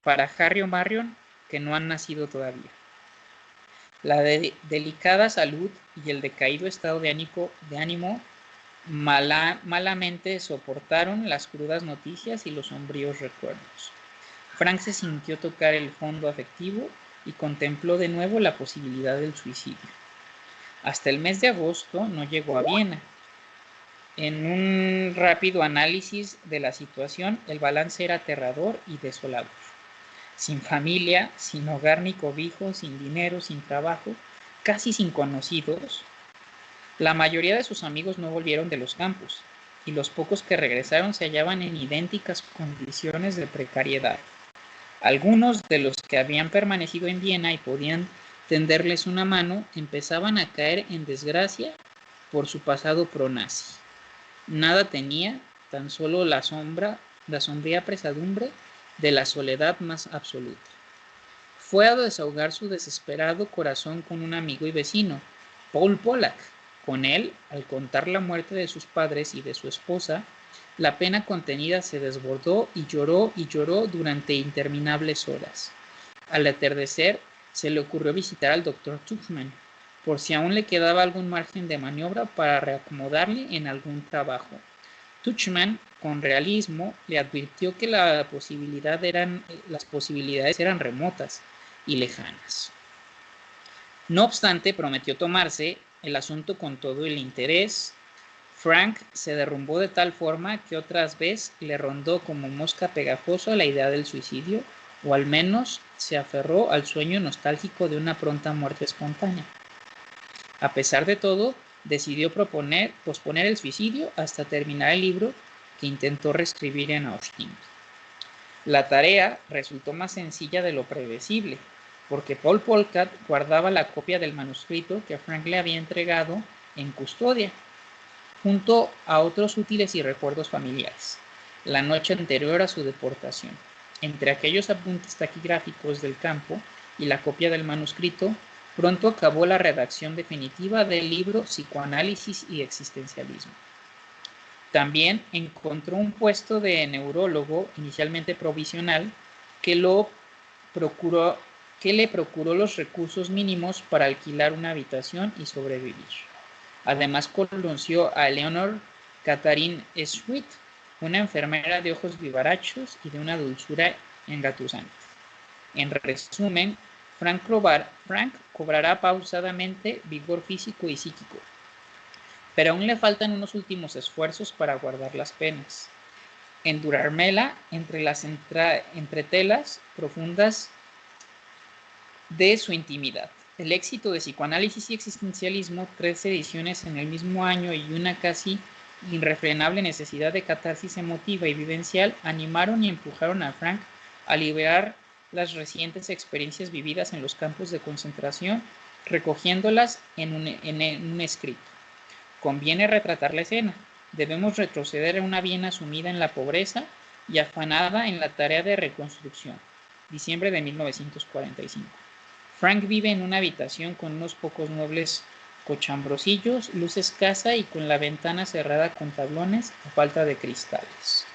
para Harry o Marion que no han nacido todavía. La delicada salud y el decaído estado de ánimo malamente soportaron las crudas noticias y los sombríos recuerdos. Frank se sintió tocar el fondo afectivo y contempló de nuevo la posibilidad del suicidio. Hasta el mes de agosto no llegó a Viena. En un rápido análisis de la situación, el balance era aterrador y desolador. Sin familia, sin hogar ni cobijo, sin dinero, sin trabajo, casi sin conocidos. La mayoría de sus amigos no volvieron de los campos, y los pocos que regresaron se hallaban en idénticas condiciones de precariedad. Algunos de los que habían permanecido en Viena y podían tenderles una mano empezaban a caer en desgracia por su pasado pro-nazi. Nada tenía, tan solo la sombría pesadumbre de la soledad más absoluta. Fue a desahogar su desesperado corazón con un amigo y vecino, Paul Pollack. Con él, al contar la muerte de sus padres y de su esposa, la pena contenida se desbordó y lloró durante interminables horas. Al atardecer, se le ocurrió visitar al doctor Tuchman, por si aún le quedaba algún margen de maniobra para reacomodarle en algún trabajo. Tuchman, con realismo, le advirtió que las posibilidades eran remotas y lejanas. No obstante, prometió tomarse el asunto con todo el interés. Frank se derrumbó de tal forma que otras veces le rondó como mosca pegajosa la idea del suicidio, o al menos se aferró al sueño nostálgico de una pronta muerte espontánea. A pesar de todo, decidió posponer el suicidio hasta terminar el libro que intentó reescribir en Austin. La tarea resultó más sencilla de lo predecible, porque Paul Pollack guardaba la copia del manuscrito que Frank le había entregado en custodia, junto a otros útiles y recuerdos familiares, la noche anterior a su deportación. Entre aquellos apuntes taquigráficos del campo y la copia del manuscrito, pronto acabó la redacción definitiva del libro Psicoanálisis y Existencialismo. También encontró un puesto de neurólogo, inicialmente provisional, que le procuró los recursos mínimos para alquilar una habitación y sobrevivir. Además conoció a Eleanor Catherine Sweet, una enfermera de ojos vivarachos y de una dulzura engatusante. En resumen, Frank cobrará pausadamente vigor físico y psíquico, pero aún le faltan unos últimos esfuerzos para guardar las penas. Endurármela entre las entretelas profundas de su intimidad. El éxito de Psicoanálisis y Existencialismo, 13 ediciones en el mismo año y una casi irrefrenable necesidad de catarsis emotiva y vivencial, animaron y empujaron a Frank a liberar las recientes experiencias vividas en los campos de concentración, recogiéndolas en un escrito. Conviene retratar la escena. Debemos retroceder a una Viena sumida en la pobreza y afanada en la tarea de reconstrucción. Diciembre de 1945. Frank vive en una habitación con unos pocos muebles cochambrosillos, luz escasa y con la ventana cerrada con tablones a falta de cristales.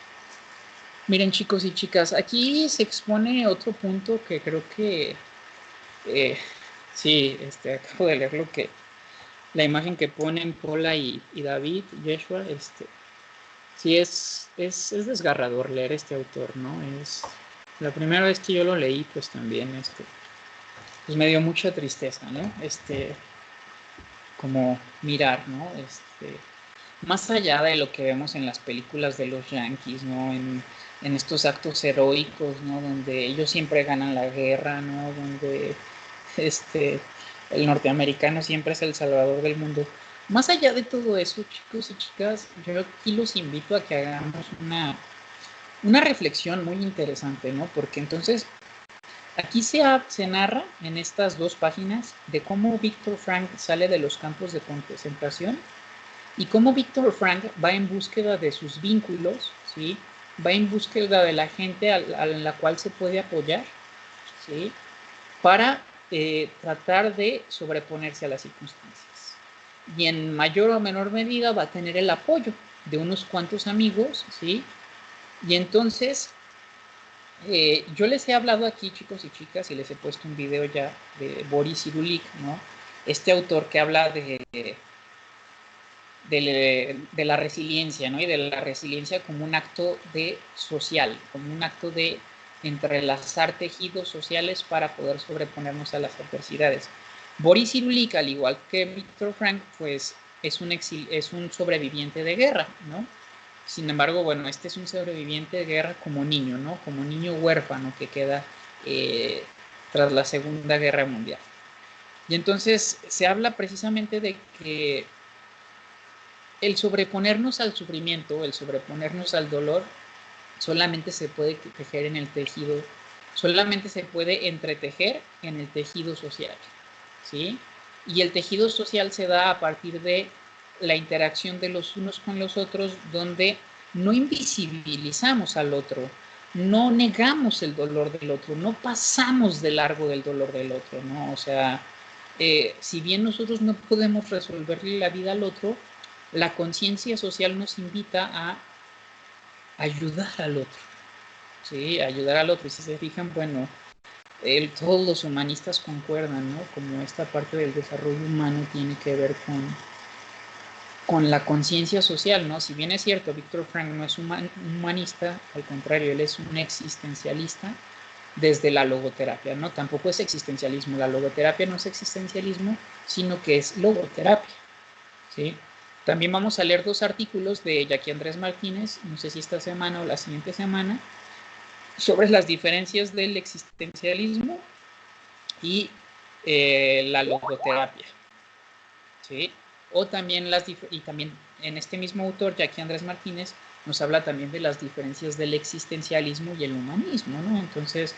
Miren, chicos y chicas, aquí se expone otro punto que creo que sí, acabo de leer lo que la imagen que ponen Paula y David, Yeshua, sí es desgarrador leer este autor, ¿no? Es la primera vez que yo lo leí, pues también pues me dio mucha tristeza, ¿no? Como mirar, ¿no? Más allá de lo que vemos en las películas de los yanquis, ¿no? En estos actos heroicos, ¿no? Donde ellos siempre ganan la guerra, ¿no? Donde el norteamericano siempre es el salvador del mundo. Más allá de todo eso, chicos y chicas, yo aquí los invito a que hagamos una reflexión muy interesante, ¿no? Porque entonces aquí se narra en estas dos páginas de cómo Viktor Frank sale de los campos de concentración y cómo Viktor Frank va en búsqueda de sus vínculos, ¿sí? Va en búsqueda de la gente a la cual se puede apoyar, ¿sí? Para tratar de sobreponerse a las circunstancias. Y en mayor o menor medida va a tener el apoyo de unos cuantos amigos, ¿sí? Y entonces, yo les he hablado aquí, chicos y chicas, y les he puesto un video ya de Boris Cyrulnik, ¿no? Este autor que habla de la resiliencia, ¿no? Y de la resiliencia como un acto social, como un acto de entrelazar tejidos sociales para poder sobreponernos a las adversidades. Boris Cyrulnik, al igual que Viktor Frank, pues es un sobreviviente de guerra, ¿no? Sin embargo, bueno, este es un sobreviviente de guerra como niño, ¿no? Como niño huérfano que queda tras la Segunda Guerra Mundial. Y entonces se habla precisamente de que el sobreponernos al sufrimiento, el sobreponernos al dolor, solamente se puede tejer en el tejido, solamente se puede entretejer en el tejido social, ¿sí? Y el tejido social se da a partir de la interacción de los unos con los otros, donde no invisibilizamos al otro, no negamos el dolor del otro, no pasamos de largo del dolor del otro, ¿no? O sea, si bien nosotros no podemos resolverle la vida al otro, la conciencia social nos invita a ayudar al otro, ¿sí? Ayudar al otro. Y si se fijan, bueno, todos los humanistas concuerdan, ¿no? Como esta parte del desarrollo humano tiene que ver con la conciencia social, ¿no? Si bien es cierto, Viktor Frank no es humanista, al contrario, él es un existencialista desde la logoterapia, ¿no? Tampoco es existencialismo, la logoterapia no es existencialismo, sino que es logoterapia, ¿sí? También vamos a leer 2 artículos de Jackie Andrés Martínez, no sé si esta semana o la siguiente semana, sobre las diferencias del existencialismo y la logoterapia, ¿sí? O también también en este mismo autor, Jackie Andrés Martínez, nos habla también de las diferencias del existencialismo y el humanismo, ¿no? Entonces,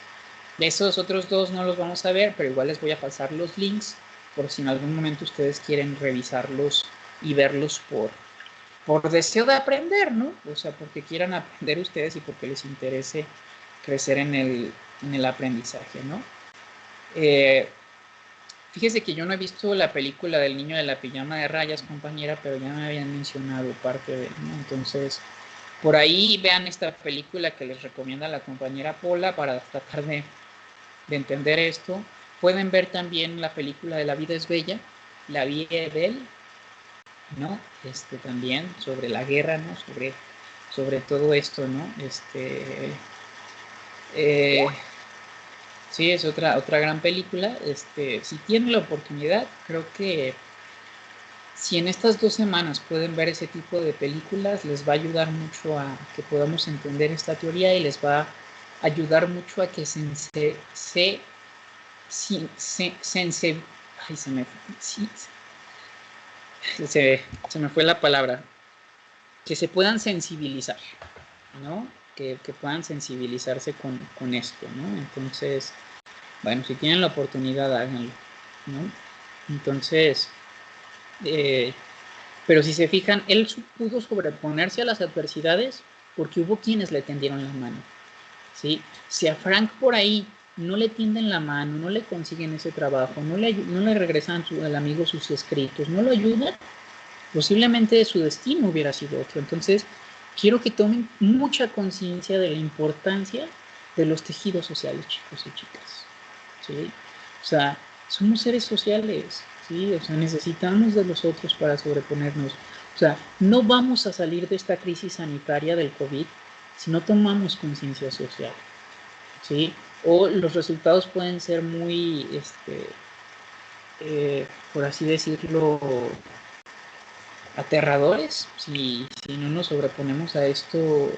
de esos otros 2 no los vamos a ver, pero igual les voy a pasar los links por si en algún momento ustedes quieren revisarlos y verlos por deseo de aprender, ¿no? O sea, porque quieran aprender ustedes y porque les interese crecer en el aprendizaje, ¿no? Eh, Fíjese que yo no he visto la película del niño de la pijama de rayas, compañera, pero ya me habían mencionado parte de, ¿no? Entonces, por ahí vean esta película que les recomienda la compañera Pola para tratar de entender esto. Pueden ver también la película de La vida es bella, La vie est belle, ¿no? También sobre la guerra, ¿no? Sobre todo esto, ¿no? Eh, sí, es otra gran película. Si tienen la oportunidad, creo que si en estas 2 semanas pueden ver ese tipo de películas, les va a ayudar mucho a que podamos entender esta teoría y les va a ayudar mucho a que ay, se me fue la palabra, que se puedan sensibilizar, ¿no? Que puedan sensibilizarse con esto, ¿no? Entonces, bueno, si tienen la oportunidad, háganlo, ¿no? Entonces, pero si se fijan, él pudo sobreponerse a las adversidades porque hubo quienes le tendieron la mano, ¿sí? Si a Frank por ahí no le tienden la mano, no le consiguen ese trabajo, no le regresan al amigo sus escritos, no lo ayudan, posiblemente su destino hubiera sido otro. Entonces, quiero que tomen mucha conciencia de la importancia de los tejidos sociales, chicos y chicas, ¿sí? O sea, somos seres sociales, ¿sí? O sea, necesitamos de los otros para sobreponernos. O sea, no vamos a salir de esta crisis sanitaria del COVID si no tomamos conciencia social, ¿sí? O los resultados pueden ser muy, por así decirlo, aterradores si no nos sobreponemos a esto,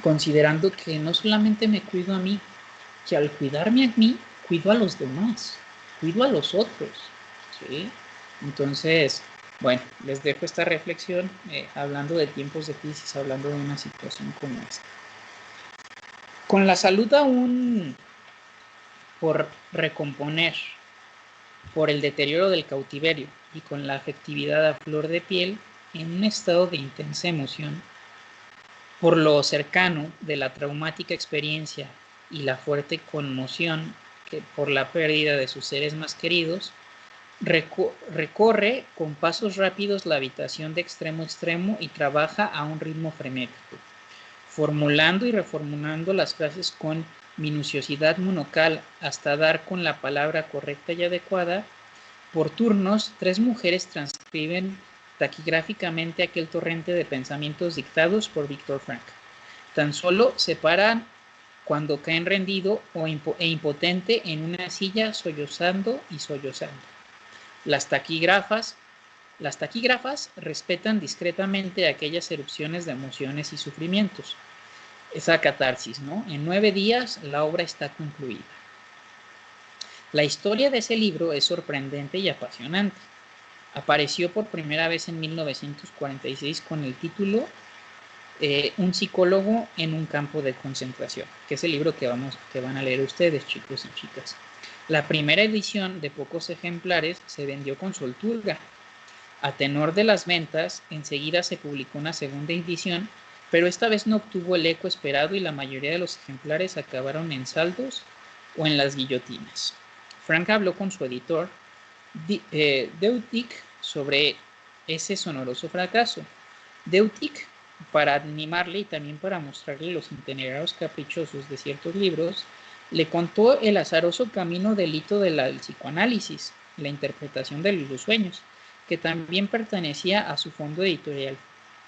considerando que no solamente me cuido a mí, que al cuidarme a mí, cuido a los demás, cuido a los otros, ¿sí? Entonces, bueno, les dejo esta reflexión hablando de tiempos de crisis, hablando de una situación como esta. Con la salud aún por recomponer, por el deterioro del cautiverio y con la afectividad a flor de piel, en un estado de intensa emoción, por lo cercano de la traumática experiencia y la fuerte conmoción que por la pérdida de sus seres más queridos, recorre con pasos rápidos la habitación de extremo a extremo y trabaja a un ritmo frenético, formulando y reformulando las frases con minuciosidad monocal hasta dar con la palabra correcta y adecuada. Por turnos, 3 mujeres transcriben taquigráficamente aquel torrente de pensamientos dictados por Víctor Frank. Tan solo se paran cuando caen rendido e impotente en una silla, sollozando y sollozando. Las taquígrafas respetan discretamente aquellas erupciones de emociones y sufrimientos. Esa catarsis, ¿no? En 9 días la obra está concluida. La historia de ese libro es sorprendente y apasionante. Apareció por primera vez en 1946 con el título Un psicólogo en un campo de concentración, que es el libro que van a leer ustedes, chicos y chicas. La primera edición, de pocos ejemplares, se vendió con soltura. A tenor de las ventas, enseguida se publicó una segunda edición, pero esta vez no obtuvo el eco esperado y la mayoría de los ejemplares acabaron en saldos o en las guillotinas. Frank habló con su editor, Deutig, sobre ese sonoroso fracaso. Deutig, para animarle y también para mostrarle los itinerarios caprichosos de ciertos libros, le contó el azaroso camino del hito del psicoanálisis, la interpretación de los sueños, que también pertenecía a su fondo editorial.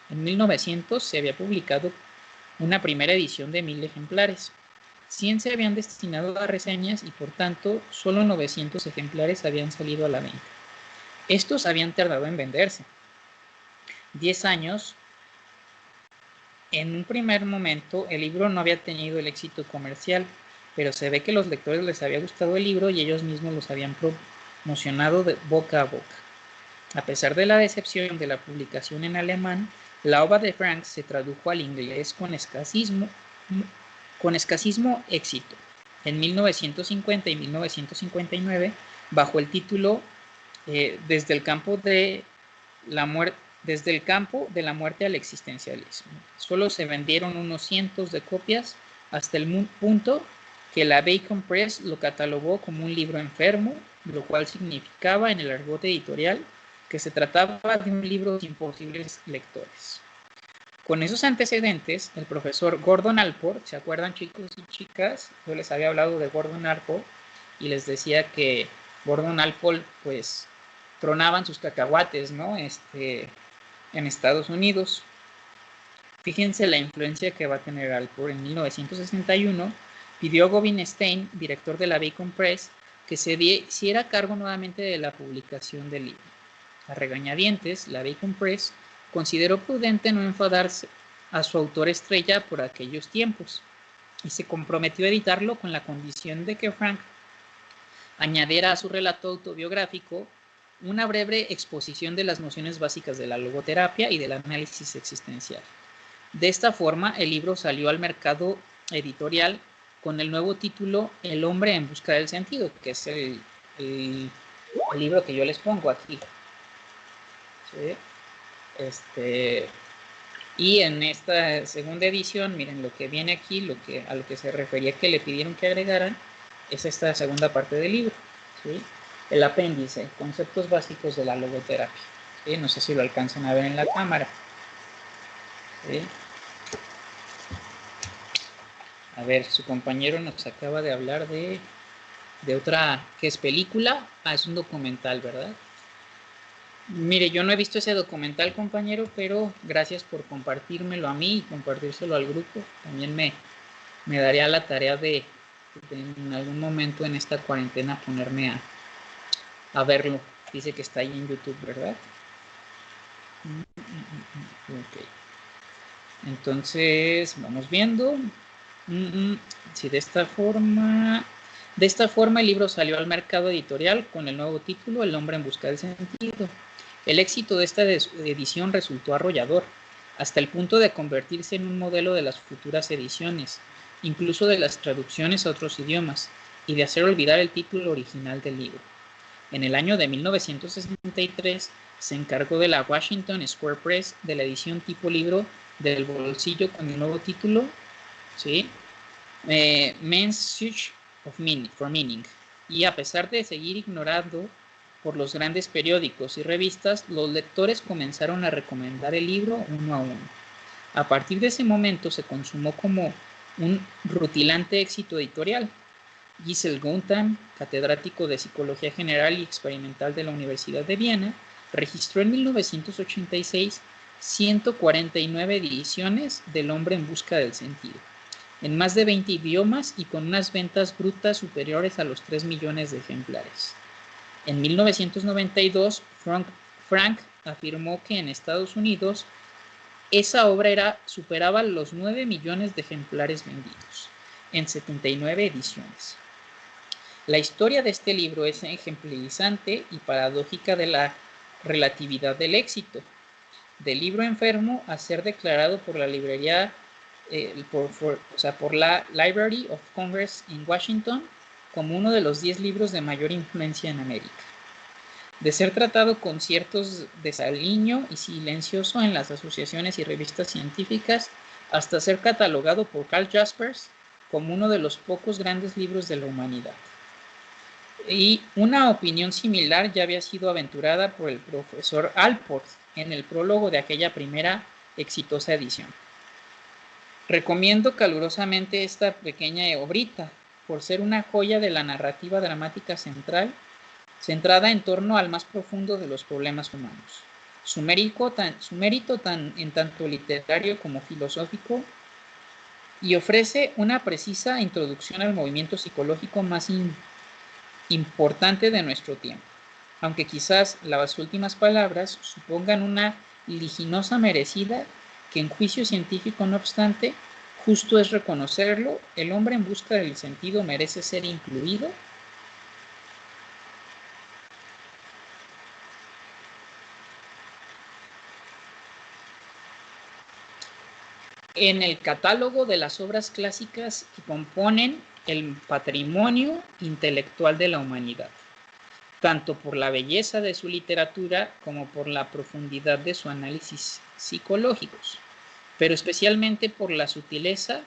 En 1900 se había publicado una primera edición de 1000 ejemplares. 100 se habían destinado a reseñas y por tanto solo 900 ejemplares habían salido a la venta. Estos habían tardado en venderse. 10 años. En un primer momento el libro no había tenido el éxito comercial, pero se ve que a los lectores les había gustado el libro y ellos mismos los habían promocionado de boca a boca. A pesar de la decepción de la publicación en alemán, la obra de Frank se tradujo al inglés con escasísimo éxito. En 1950 y 1959, bajo el título Desde el campo de la muerte al existencialismo. Solo se vendieron unos cientos de copias hasta el punto que la Bacon Press lo catalogó como un libro enfermo, lo cual significaba en el argot editorial que se trataba de un libro sin posibles lectores. Con esos antecedentes, el profesor Gordon Allport, ¿se acuerdan, chicos y chicas? Yo les había hablado de Gordon Allport y les decía que Gordon Allport, pues, tronaban sus cacahuates, ¿no? En Estados Unidos. Fíjense la influencia que va a tener Allport. En 1961 pidió a Gavin Stein, director de la Bacon Press, que se hiciera cargo nuevamente de la publicación del libro. A regañadientes, la Bacon Press consideró prudente no enfadarse a su autor estrella por aquellos tiempos y se comprometió a editarlo con la condición de que Frank añadiera a su relato autobiográfico una breve exposición de las nociones básicas de la logoterapia y del análisis existencial. De esta forma, el libro salió al mercado editorial con el nuevo título El hombre en busca del sentido, que es el libro que yo les pongo aquí. ¿Sí? Y en esta segunda edición, miren lo que viene aquí, a lo que se refería que le pidieron que agregaran, es esta segunda parte del libro, ¿sí? El apéndice, conceptos básicos de la logoterapia, ¿sí? No sé si lo alcanzan a ver en la cámara, ¿sí? A ver, su compañero nos acaba de hablar de otra, ¿qué es película? Ah, es un documental, ¿verdad? Mire, yo no he visto ese documental, compañero, pero gracias por compartírmelo a mí y compartírselo al grupo. También me daría la tarea de en algún momento en esta cuarentena ponerme a verlo. Dice que está ahí en YouTube, ¿verdad? Ok. Entonces, vamos viendo. Sí, de esta forma el libro salió al mercado editorial con el nuevo título El hombre en busca del sentido. El éxito de esta edición resultó arrollador, hasta el punto de convertirse en un modelo de las futuras ediciones, incluso de las traducciones a otros idiomas, y de hacer olvidar el título original del libro. En el año de 1963 se encargó de la Washington Square Press de la edición tipo libro del bolsillo con el nuevo título, ¿sí? Men's Search for Meaning. Y a pesar de seguir ignorando por los grandes periódicos y revistas, los lectores comenzaron a recomendar el libro uno a uno. A partir de ese momento se consumó como un rutilante éxito editorial. Giselle Guntham, catedrático de Psicología General y Experimental de la Universidad de Viena, registró en 1986 149 ediciones del hombre en busca del sentido, en más de 20 idiomas y con unas ventas brutas superiores a los 3 millones de ejemplares. En 1992, Frank afirmó que en Estados Unidos esa obra superaba los 9 millones de ejemplares vendidos, en 79 ediciones. La historia de este libro es ejemplarizante y paradójica de la relatividad del éxito. Del libro enfermo a ser declarado por la librería, por la Library of Congress en Washington como uno de los 10 libros de mayor influencia en América. De ser tratado con ciertos desaliño y silencioso en las asociaciones y revistas científicas, hasta ser catalogado por Carl Jaspers como uno de los pocos grandes libros de la humanidad. Y una opinión similar ya había sido aventurada por el profesor Allport en el prólogo de aquella primera exitosa edición. Recomiendo calurosamente esta pequeña obrita, por ser una joya de la narrativa dramática centrada en torno al más profundo de los problemas humanos. Su mérito en tanto literario como filosófico, y ofrece una precisa introducción al movimiento psicológico más importante de nuestro tiempo, aunque quizás las últimas palabras supongan una liginosa merecida, que en juicio científico, no obstante, justo es reconocerlo, el hombre en busca del sentido merece ser incluido en el catálogo de las obras clásicas que componen el patrimonio intelectual de la humanidad, tanto por la belleza de su literatura como por la profundidad de su análisis psicológicos, pero especialmente por la sutileza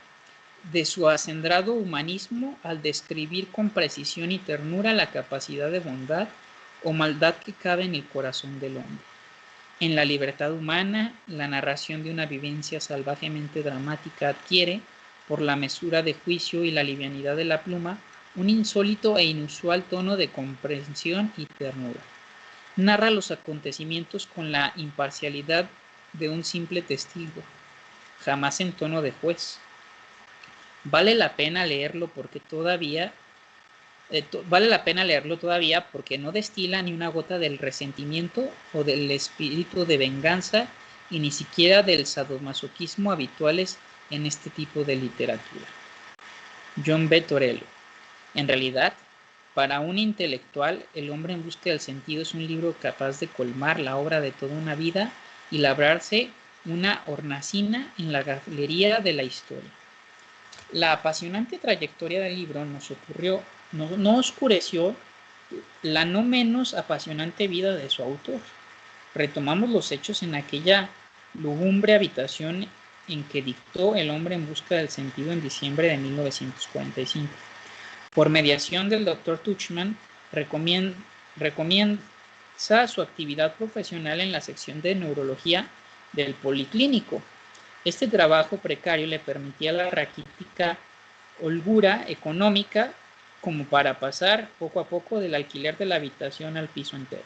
de su acendrado humanismo al describir con precisión y ternura la capacidad de bondad o maldad que cabe en el corazón del hombre. En la libertad humana, la narración de una vivencia salvajemente dramática adquiere, por la mesura de juicio y la livianidad de la pluma, un insólito e inusual tono de comprensión y ternura. Narra los acontecimientos con la imparcialidad de un simple testigo, jamás en tono de juez. Vale la pena leerlo todavía porque no destila ni una gota del resentimiento o del espíritu de venganza y ni siquiera del sadomasoquismo habituales en este tipo de literatura. John B. Torello. En realidad, para un intelectual, El hombre en busca del sentido es un libro capaz de colmar la obra de toda una vida y labrarse una hornacina en la galería de la historia. La apasionante trayectoria del libro no oscureció la no menos apasionante vida de su autor. Retomamos los hechos en aquella lúgubre habitación en que dictó El hombre en busca del sentido en diciembre de 1945. Por mediación del Dr. Tuchman, recomienza su actividad profesional en la sección de neurología del Policlínico. Este trabajo precario le permitía la raquítica holgura económica como para pasar poco a poco del alquiler de la habitación al piso entero.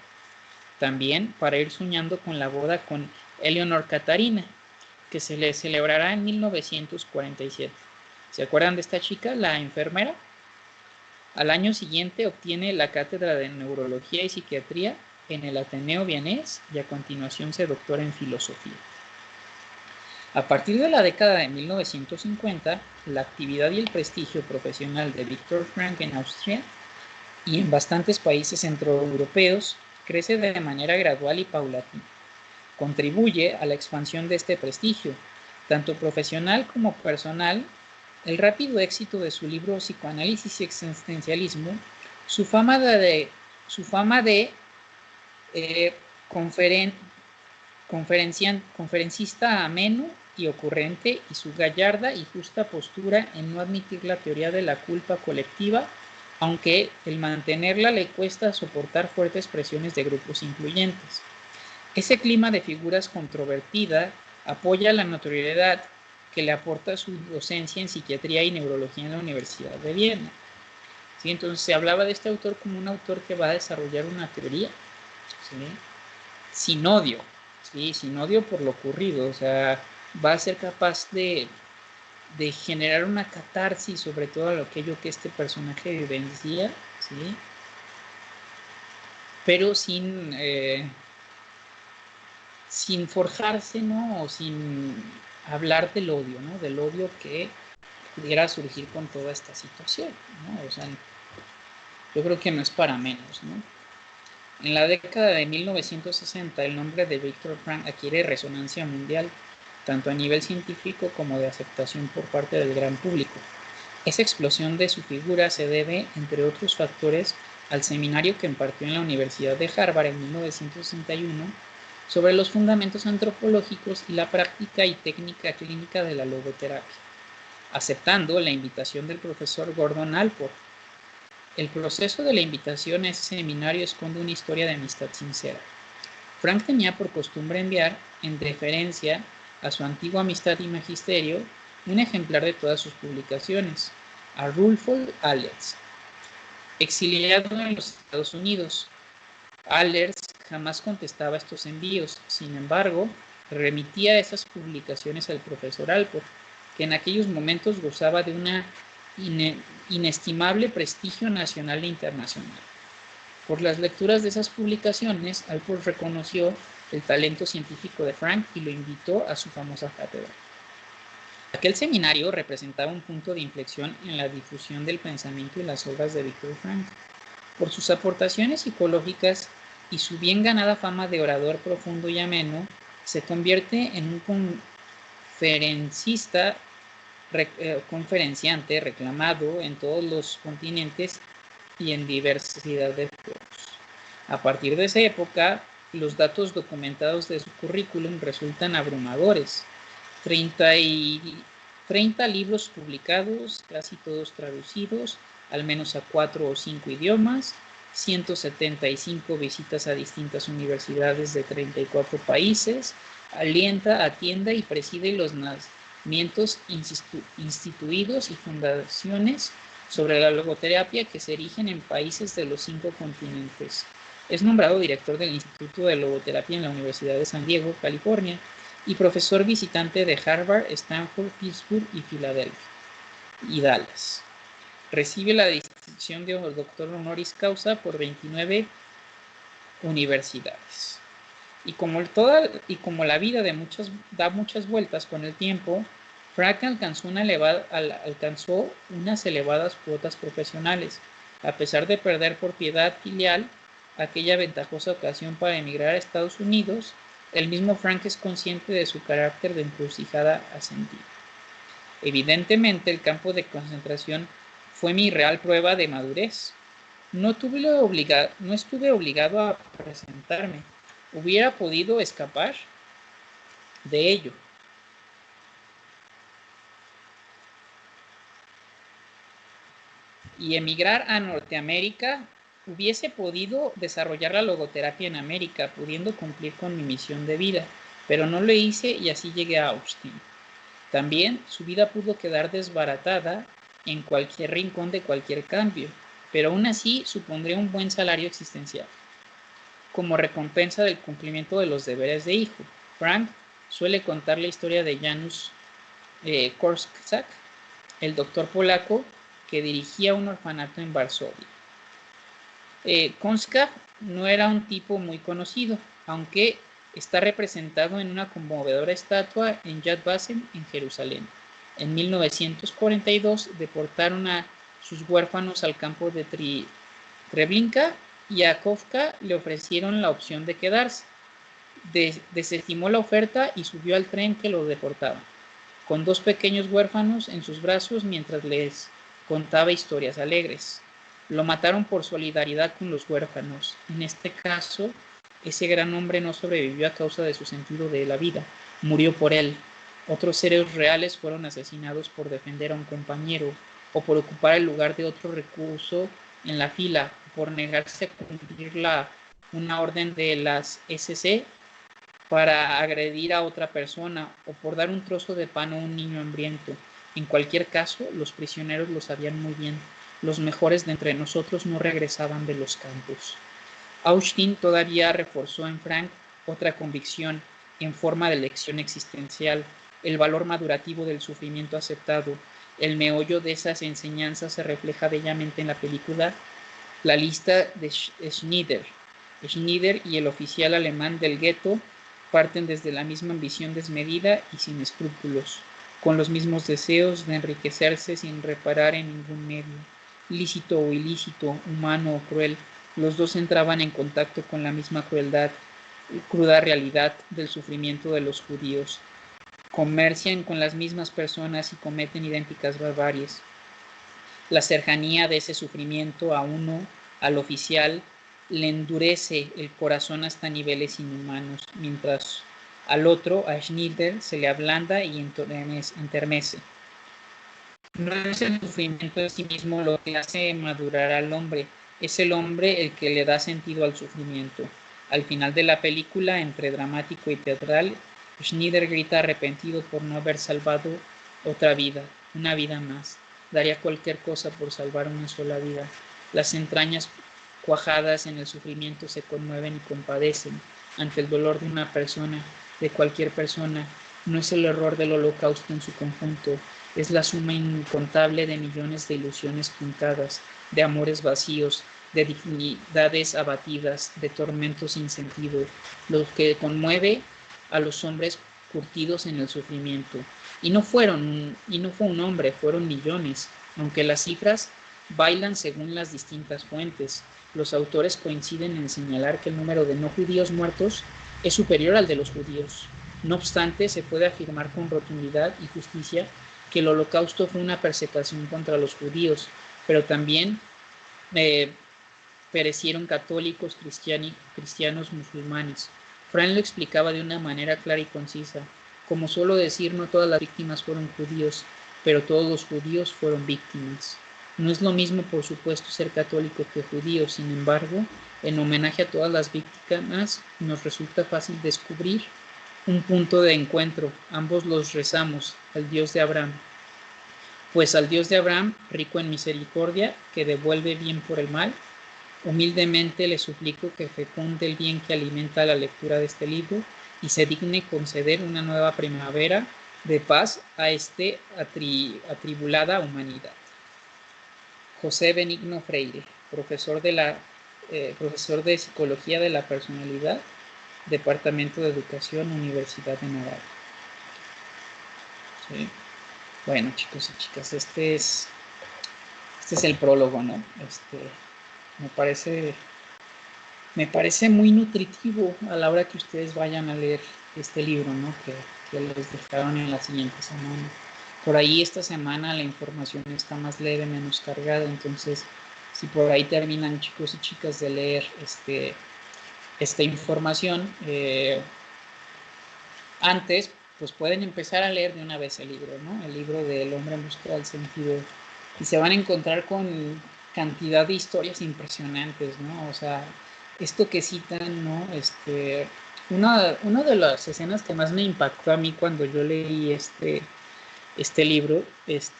También para ir soñando con la boda con Eleanor Catarina, que se le celebrará en 1947. ¿Se acuerdan de esta chica, la enfermera? Al año siguiente obtiene la cátedra de Neurología y Psiquiatría en el Ateneo Vienés y a continuación se doctora en Filosofía. A partir de la década de 1950, la actividad y el prestigio profesional de Viktor Frankl en Austria y en bastantes países centroeuropeos crece de manera gradual y paulatina. Contribuye a la expansión de este prestigio, tanto profesional como personal, el rápido éxito de su libro Psicoanálisis y Existencialismo, su fama de conferencista ameno y ocurrente y su gallarda y justa postura en no admitir la teoría de la culpa colectiva, aunque el mantenerla le cuesta soportar fuertes presiones de grupos influyentes. Ese clima de figuras controvertida apoya la notoriedad que le aporta su docencia en psiquiatría y neurología en la Universidad de Viena. ¿Sí? Entonces se hablaba de este autor como un autor que va a desarrollar una teoría, ¿sí? Sin odio, ¿sí? Sin odio por lo ocurrido, o sea, va a ser capaz de generar una catarsis sobre todo aquello que este personaje vivencia, ¿sí? Pero sin forjarse, ¿no? O sin hablar del odio, ¿no? Del odio que pudiera surgir con toda esta situación, ¿no? O sea, yo creo que no es para menos, ¿no? En la década de 1960, el nombre de Viktor Frankl adquiere resonancia mundial, tanto a nivel científico como de aceptación por parte del gran público. Esa explosión de su figura se debe, entre otros factores, al seminario que impartió en la Universidad de Harvard en 1961 sobre los fundamentos antropológicos y la práctica y técnica clínica de la logoterapia, aceptando la invitación del profesor Gordon Allport. El proceso de la invitación a ese seminario esconde una historia de amistad sincera. Frank tenía por costumbre enviar, en deferencia a su antigua amistad y magisterio, un ejemplar de todas sus publicaciones, a Rudolf Allers, exiliado en los Estados Unidos. Allers jamás contestaba estos envíos, sin embargo, remitía esas publicaciones al profesor Allport, que en aquellos momentos gozaba de un inestimable prestigio nacional e internacional. Por las lecturas de esas publicaciones, Allport reconoció el talento científico de Frank y lo invitó a su famosa cátedra. Aquel seminario representaba un punto de inflexión en la difusión del pensamiento y las obras de Viktor Frankl. Por sus aportaciones psicológicas y su bien ganada fama de orador profundo y ameno, se convierte en un conferenciante reclamado en todos los continentes y en diversidad de foros. A partir de esa época, los datos documentados de su currículum resultan abrumadores. 33 30 libros publicados, casi todos traducidos, al menos a 4 o 5 idiomas, 175 visitas a distintas universidades de 34 países, alienta, atiende y preside los nacimientos instituidos y fundaciones sobre la logoterapia que se erigen en países de los 5 continentes. Es nombrado director del Instituto de Logoterapia en la Universidad de San Diego, California, y profesor visitante de Harvard, Stanford, Pittsburgh y Filadelfia y Dallas. Recibe la distinción de doctor honoris causa por 29 universidades. Y como la vida da muchas vueltas con el tiempo, Frank alcanzó unas elevadas cuotas profesionales, a pesar de perder por piedad filial aquella ventajosa ocasión para emigrar a Estados Unidos. El mismo Frank es consciente de su carácter de encrucijada ascendida. Evidentemente, el campo de concentración fue mi real prueba de madurez. No estuve obligado a presentarme. Hubiera podido escapar de ello. Y emigrar a Norteamérica. Hubiese podido desarrollar la logoterapia en América, pudiendo cumplir con mi misión de vida, pero no lo hice y así llegué a Austin. También su vida pudo quedar desbaratada en cualquier rincón de cualquier cambio, pero aún así supondría un buen salario existencial. Como recompensa del cumplimiento de los deberes de hijo, Frank suele contar la historia de Janusz Korczak, el doctor polaco que dirigía un orfanato en Varsovia. Korczak no era un tipo muy conocido, aunque está representado en una conmovedora estatua en Yad Vashem en Jerusalén. En 1942 deportaron a sus huérfanos al campo de Treblinka y a Kafka le ofrecieron la opción de quedarse. Desestimó la oferta y subió al tren que lo deportaba, con 2 pequeños huérfanos en sus brazos mientras les contaba historias alegres. Lo mataron por solidaridad con los huérfanos. En este caso, ese gran hombre no sobrevivió a causa de su sentido de la vida, murió por él. Otros seres reales fueron asesinados por defender a un compañero, o por ocupar el lugar de otro recluso en la fila, por negarse a cumplir una orden de las SS para agredir a otra persona, o por dar un trozo de pan a un niño hambriento. En cualquier caso, los prisioneros lo sabían muy bien. Los mejores de entre nosotros no regresaban de los campos. Austin todavía reforzó en Frank otra convicción en forma de lección existencial, el valor madurativo del sufrimiento aceptado. El meollo de esas enseñanzas se refleja bellamente en la película La lista de Schneider. Schneider y el oficial alemán del gueto parten desde la misma ambición desmedida y sin escrúpulos, con los mismos deseos de enriquecerse sin reparar en ningún medio, lícito o ilícito, humano o cruel. Los dos entraban en contacto con la misma cruda realidad del sufrimiento de los judíos. Comercian con las mismas personas y cometen idénticas barbaries. La cercanía de ese sufrimiento a uno, al oficial, le endurece el corazón hasta niveles inhumanos, mientras al otro, a Schneider, se le ablanda y enternece. No es el sufrimiento en sí mismo lo que hace madurar al hombre, es el hombre el que le da sentido al sufrimiento. Al final de la película, entre dramático y teatral, Schneider grita arrepentido por no haber salvado otra vida, una vida más. Daría cualquier cosa por salvar una sola vida. Las entrañas cuajadas en el sufrimiento se conmueven y compadecen ante el dolor de una persona, de cualquier persona. No es el horror del holocausto en su conjunto, es la suma incontable de millones de ilusiones truncadas, de amores vacíos, de dignidades abatidas, de tormentos sin sentido, lo que conmueve a los hombres curtidos en el sufrimiento. Y no fue un hombre, fueron millones, aunque las cifras bailan según las distintas fuentes. Los autores coinciden en señalar que el número de no judíos muertos es superior al de los judíos. No obstante, se puede afirmar con rotundidad y justicia que el holocausto fue una persecución contra los judíos, pero también perecieron católicos, cristianos, musulmanes. Frank lo explicaba de una manera clara y concisa. como suelo decir, no todas las víctimas fueron judíos, pero todos los judíos fueron víctimas. No es lo mismo, por supuesto, ser católico que judío. Sin embargo, en homenaje a todas las víctimas, nos resulta fácil descubrir un punto de encuentro. Ambos los rezamos al Dios de Abraham. Pues al Dios de Abraham, rico en misericordia, que devuelve bien por el mal, humildemente le suplico que fecunde el bien que alimenta la lectura de este libro y se digne conceder una nueva primavera de paz a esta atribulada humanidad. José Benigno Freire, profesor de Psicología de la Personalidad, Departamento de Educación, Universidad de Navarra. ¿Sí? Bueno, chicos y chicas, este es el prólogo, ¿no? Me parece muy nutritivo a la hora que ustedes vayan a leer este libro, ¿no? Que les dejaron en la siguiente semana. Por ahí esta semana la información está más leve, menos cargada, entonces si por ahí terminan, chicos y chicas, de leer esta información antes, pues pueden empezar a leer de una vez el libro, ¿no? El libro del hombre en busca del sentido, y se van a encontrar con cantidad de historias impresionantes, ¿no? O sea, esto que citan, ¿no? Una de las escenas que más me impactó a mí cuando yo leí este libro, es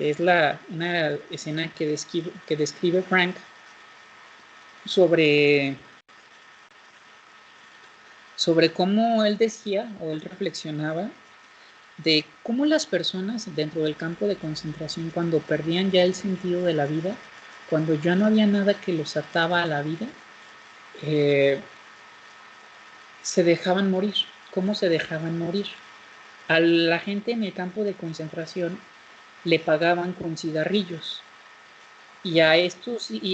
una escena que describe Frank sobre cómo él decía o él reflexionaba de cómo las personas dentro del campo de concentración, cuando perdían ya el sentido de la vida, cuando ya no había nada que los ataba a la vida, se dejaban morir. ¿Cómo se dejaban morir? A la gente en el campo de concentración le pagaban con cigarrillos. Y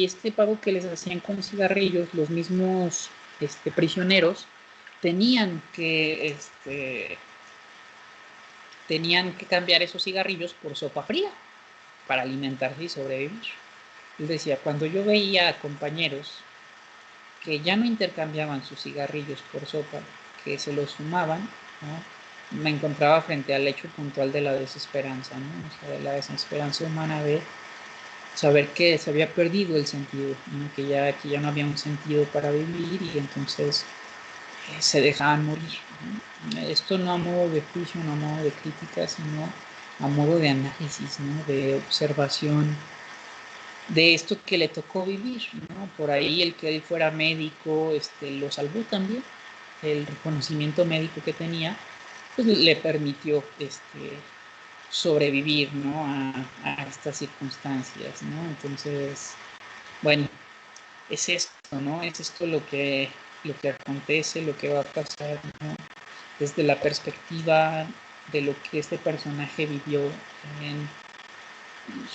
este pago que les hacían con cigarrillos, los mismos prisioneros tenían que cambiar esos cigarrillos por sopa fría para alimentarse y sobrevivir. Él decía, cuando yo veía a compañeros que ya no intercambiaban sus cigarrillos por sopa, que se los fumaban, ¿no? Me encontraba frente al hecho puntual de la desesperanza, ¿no? O sea, de la desesperanza humana de saber que se había perdido el sentido, ¿no? que ya no había un sentido para vivir y entonces se dejaban morir, ¿no? Esto no a modo de juicio, no a modo de crítica, sino a modo de análisis, ¿no? De observación de esto que le tocó vivir, ¿no? Por ahí el que él fuera médico lo salvó también. El reconocimiento médico que tenía pues le permitió sobrevivir, ¿no? a estas circunstancias, ¿no? Entonces, bueno, es esto, ¿no? Es esto lo que acontece, lo que va a pasar, ¿no? Desde la perspectiva de lo que este personaje vivió en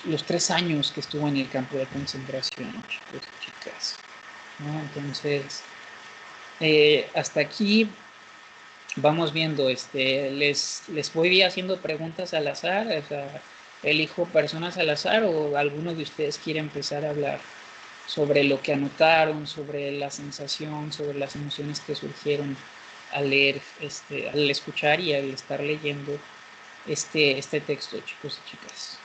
los 3 años que estuvo en el campo de concentración, chicos y chicas, ¿no? Entonces, hasta aquí vamos viendo, les voy haciendo preguntas al azar, o sea, elijo personas al azar o alguno de ustedes quiere empezar a hablar sobre lo que anotaron, sobre la sensación, sobre las emociones que surgieron al leer, al escuchar y al estar leyendo este texto, chicos y chicas.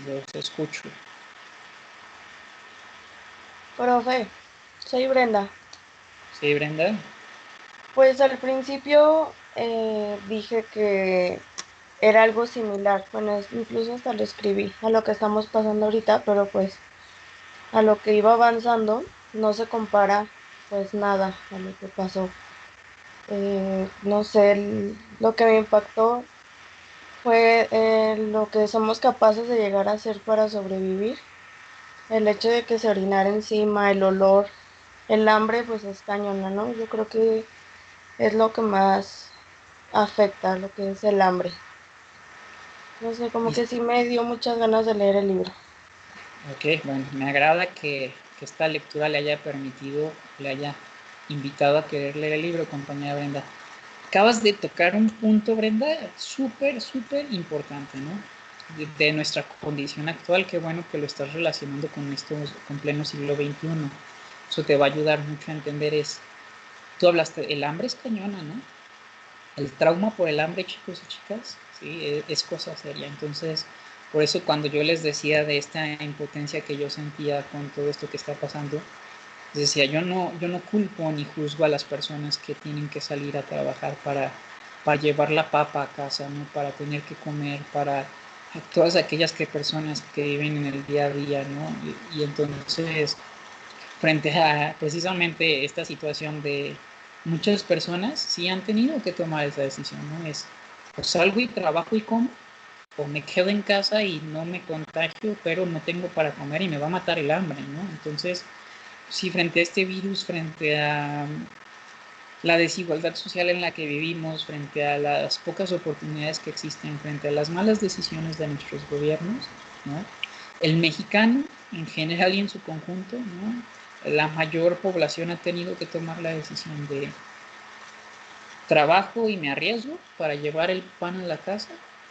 Los escucho. Profe, soy Brenda. Sí, Brenda. Pues al principio dije que era algo similar, bueno, incluso hasta lo escribí a lo que estamos pasando ahorita, pero pues a lo que iba avanzando no se compara pues nada a lo que pasó. No sé, lo que me impactó fue lo que somos capaces de llegar a hacer para sobrevivir. El hecho de que se orinara encima, el olor, el hambre, pues es cañona, ¿no? Yo creo que es lo que más afecta, lo que es el hambre. No sé, como que sí me dio muchas ganas de leer el libro. Ok, bueno, me agrada que esta lectura le haya invitado a querer leer el libro, compañera Brenda. Acabas de tocar un punto, Brenda, súper, súper importante, ¿no? De nuestra condición actual, qué bueno que lo estás relacionando con pleno siglo XXI. Eso te va a ayudar mucho a entender Tú hablaste, el hambre es cañona, ¿no? El trauma por el hambre, chicos y chicas, sí, es cosa seria. Entonces, por eso cuando yo les decía de esta impotencia que yo sentía con todo esto que está pasando, les decía, yo no culpo ni juzgo a las personas que tienen que salir a trabajar para llevar la papa a casa, ¿no? Para tener que comer, para todas aquellas personas que viven en el día a día, ¿no? Y entonces, frente a precisamente esta situación de muchas personas, sí han tenido que tomar esa decisión, ¿no? Es, o salgo y trabajo y como, o me quedo en casa y no me contagio, pero no tengo para comer y me va a matar el hambre, ¿no? Entonces, sí, frente a este virus, frente a la desigualdad social en la que vivimos, frente a las pocas oportunidades que existen, frente a las malas decisiones de nuestros gobiernos, ¿no? El mexicano en general y en su conjunto, ¿no? La mayor población ha tenido que tomar la decisión de trabajo y me arriesgo para llevar el pan a la casa,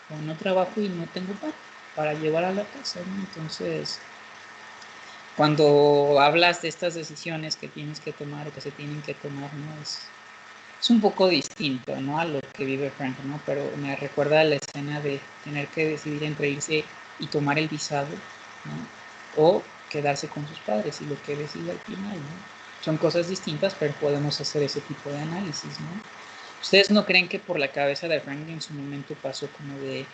o no trabajo y no tengo pan para llevar a la casa, ¿no? Entonces, cuando hablas de estas decisiones que tienes que tomar o que se tienen que tomar, ¿no? Es un poco distinto, ¿no? A lo que vive Frank, ¿no? Pero me recuerda la escena de tener que decidir entre irse y tomar el visado, ¿no? O quedarse con sus padres y lo que decide al final, ¿no? Son cosas distintas, pero podemos hacer ese tipo de análisis, ¿no? ¿Ustedes no creen que por la cabeza de Frank en su momento pasó como de,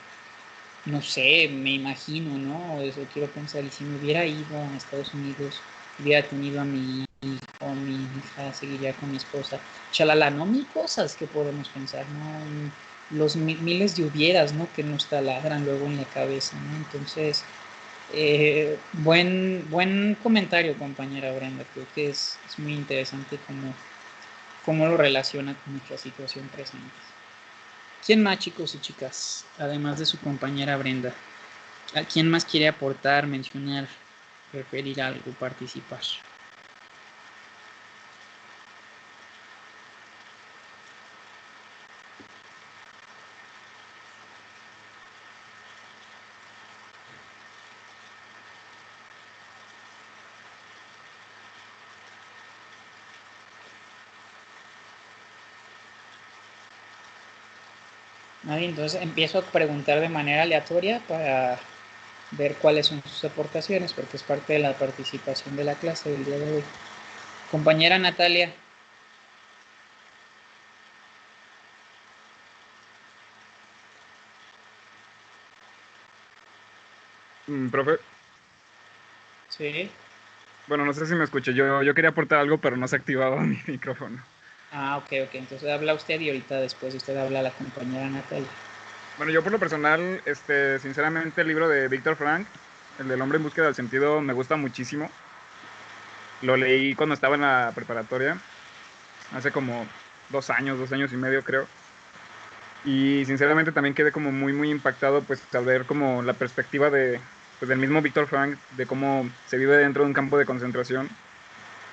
no sé, me imagino, ¿no? Eso quiero pensar, y si me hubiera ido a Estados Unidos, hubiera tenido a mi hijo o mi hija, seguiría con mi esposa, chalala, ¿no? Mil cosas que podemos pensar, ¿no? Los miles de hubieras, ¿no? Que nos taladran luego en la cabeza, ¿no? Entonces, buen comentario, compañera Brenda, creo que es muy interesante cómo lo relaciona con nuestra situación presente. ¿Quién más, chicos y chicas, además de su compañera Brenda? ¿A quién más quiere aportar, mencionar, referir algo, participar? ¿Nadie? Entonces empiezo a preguntar de manera aleatoria para ver cuáles son sus aportaciones, porque es parte de la participación de la clase del día de hoy. Compañera Natalia. Profe, Sí. bueno, no sé si me escuché. Yo quería aportar algo, pero no se activaba mi micrófono. Ah, ok. Entonces habla usted y ahorita después usted habla a la compañera Natalia. Bueno, yo por lo personal, sinceramente, el libro de Víctor Frank, el del hombre en búsqueda del sentido, me gusta muchísimo. Lo leí cuando estaba en la preparatoria, hace como 2 años y medio, creo. Y sinceramente también quedé como muy, muy impactado, pues, al ver como la perspectiva pues, del mismo Víctor Frank, de cómo se vive dentro de un campo de concentración.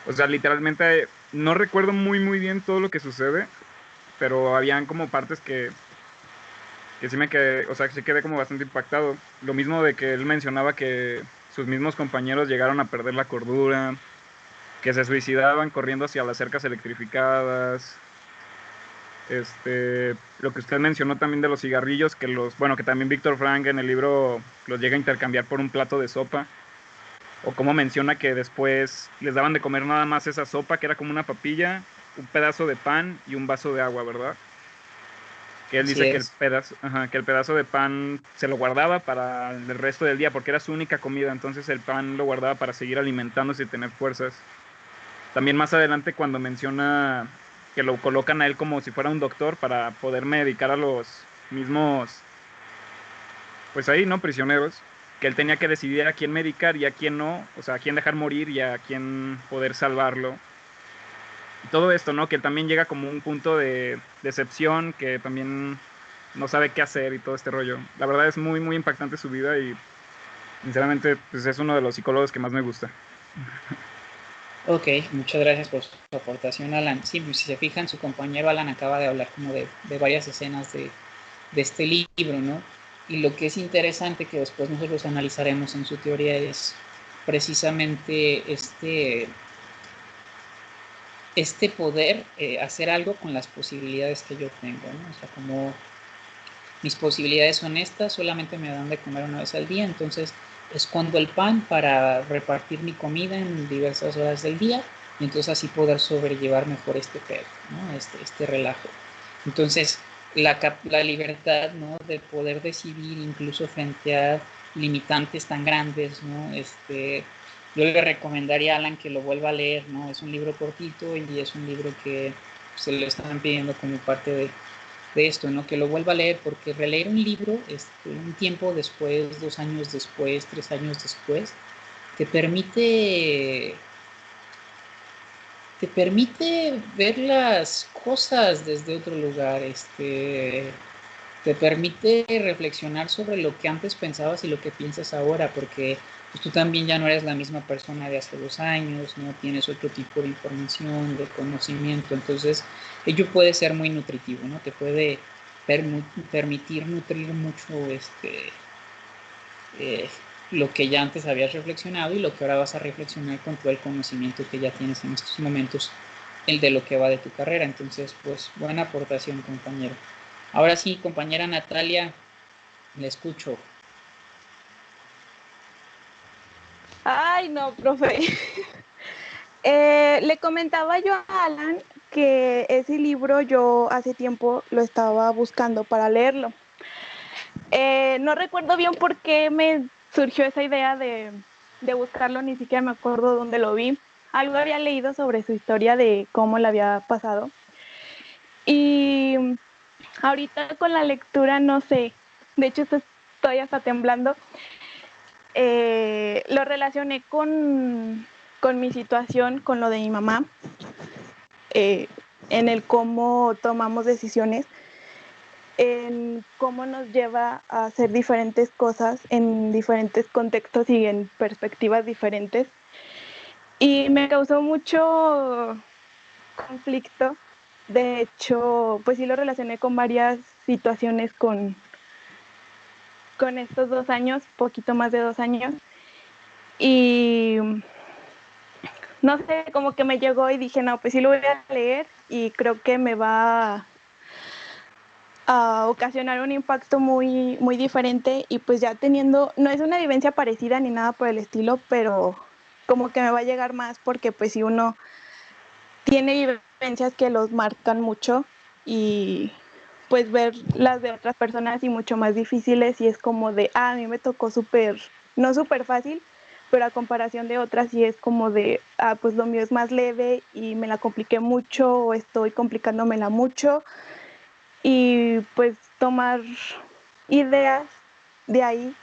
O sea, literalmente no recuerdo muy, muy bien todo lo que sucede, pero habían como partes que sí me quedé, o sea, que sí quedé como bastante impactado. Lo mismo de que él mencionaba que sus mismos compañeros llegaron a perder la cordura, que se suicidaban corriendo hacia las cercas electrificadas. Lo que usted mencionó también de los cigarrillos, bueno, que también Víctor Frank en el libro los llega a intercambiar por un plato de sopa. O como menciona que después les daban de comer nada más esa sopa, que era como una papilla, un pedazo de pan y un vaso de agua, ¿verdad? Que él Así dice es. que el pedazo de pan se lo guardaba para el resto del día, porque era su única comida, entonces el pan lo guardaba para seguir alimentándose y tener fuerzas. También más adelante cuando menciona que lo colocan a él como si fuera un doctor para poder medicar a los mismos, pues ahí, ¿no? Prisioneros, que él tenía que decidir a quién medicar y a quién no, o sea, a quién dejar morir y a quién poder salvarlo. Y todo esto, ¿no? Que también llega como un punto de decepción, que también no sabe qué hacer y todo este rollo. La verdad es muy, muy impactante su vida y sinceramente pues es uno de los psicólogos que más me gusta. Ok, muchas gracias por su aportación, Alan. Sí, si se fijan, su compañero Alan acaba de hablar como de varias escenas de este libro, ¿no? Y lo que es interesante que después nosotros analizaremos en su teoría es precisamente este poder hacer algo con las posibilidades que yo tengo, ¿no? O sea, como mis posibilidades son estas, solamente me dan de comer una vez al día, entonces escondo el pan para repartir mi comida en diversas horas del día y entonces así poder sobrellevar mejor este pedo, ¿no? Este relajo. Entonces, la libertad, ¿no? De poder decidir incluso frente a limitantes tan grandes, ¿no? Yo le recomendaría a Alan que lo vuelva a leer, ¿no? Es un libro cortito y es un libro que se lo están pidiendo como parte de esto, ¿no? Que lo vuelva a leer, porque releer un libro un tiempo después, 2 años después, 3 años después, te permite ver las cosas desde otro lugar, te permite reflexionar sobre lo que antes pensabas y lo que piensas ahora, porque pues, tú también ya no eres la misma persona de hace 2 años, no tienes otro tipo de información, de conocimiento, entonces ello puede ser muy nutritivo, ¿no? Te puede permitir nutrir mucho lo que ya antes habías reflexionado y lo que ahora vas a reflexionar con todo el conocimiento que ya tienes en estos momentos, el de lo que va de tu carrera. Entonces, pues, buena aportación, compañero. Ahora sí, compañera Natalia, le escucho. Ay, no, profe. Le comentaba yo a Alan que ese libro yo hace tiempo lo estaba buscando para leerlo. No recuerdo bien por qué me surgió esa idea de buscarlo, ni siquiera me acuerdo dónde lo vi. Algo había leído sobre su historia de cómo le había pasado. Y ahorita con la lectura, no sé, de hecho estoy hasta temblando. Lo relacioné con mi situación, con lo de mi mamá, en el cómo tomamos decisiones, en cómo nos lleva a hacer diferentes cosas en diferentes contextos y en perspectivas diferentes. Y me causó mucho conflicto. De hecho, pues sí lo relacioné con varias situaciones con estos 2 años, poquito más de 2 años. Y no sé, como que me llegó y dije, no, pues sí lo voy a leer y creo que me va a ocasionar un impacto muy, muy diferente y pues ya teniendo, no es una vivencia parecida ni nada por el estilo, pero como que me va a llegar más porque pues si uno tiene vivencias que los marcan mucho y pues ver las de otras personas y mucho más difíciles y es como de, a mí me tocó no súper fácil, pero a comparación de otras sí es como de, pues lo mío es más leve y me la compliqué mucho o estoy complicándomela mucho y pues tomar ideas de ahí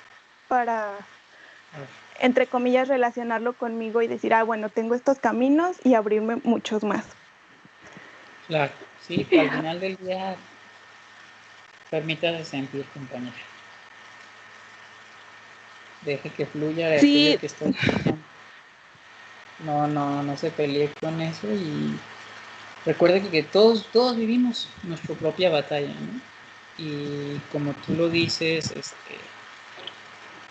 para, entre comillas, relacionarlo conmigo y decir, bueno, tengo estos caminos y abrirme muchos más. Claro, sí, al final del día, permítase sentir, compañera. Deje que fluya de Sí. aquello que está escuchando. No se pelee con eso y recuerde que todos vivimos nuestra propia batalla, ¿no? Y como tú lo dices,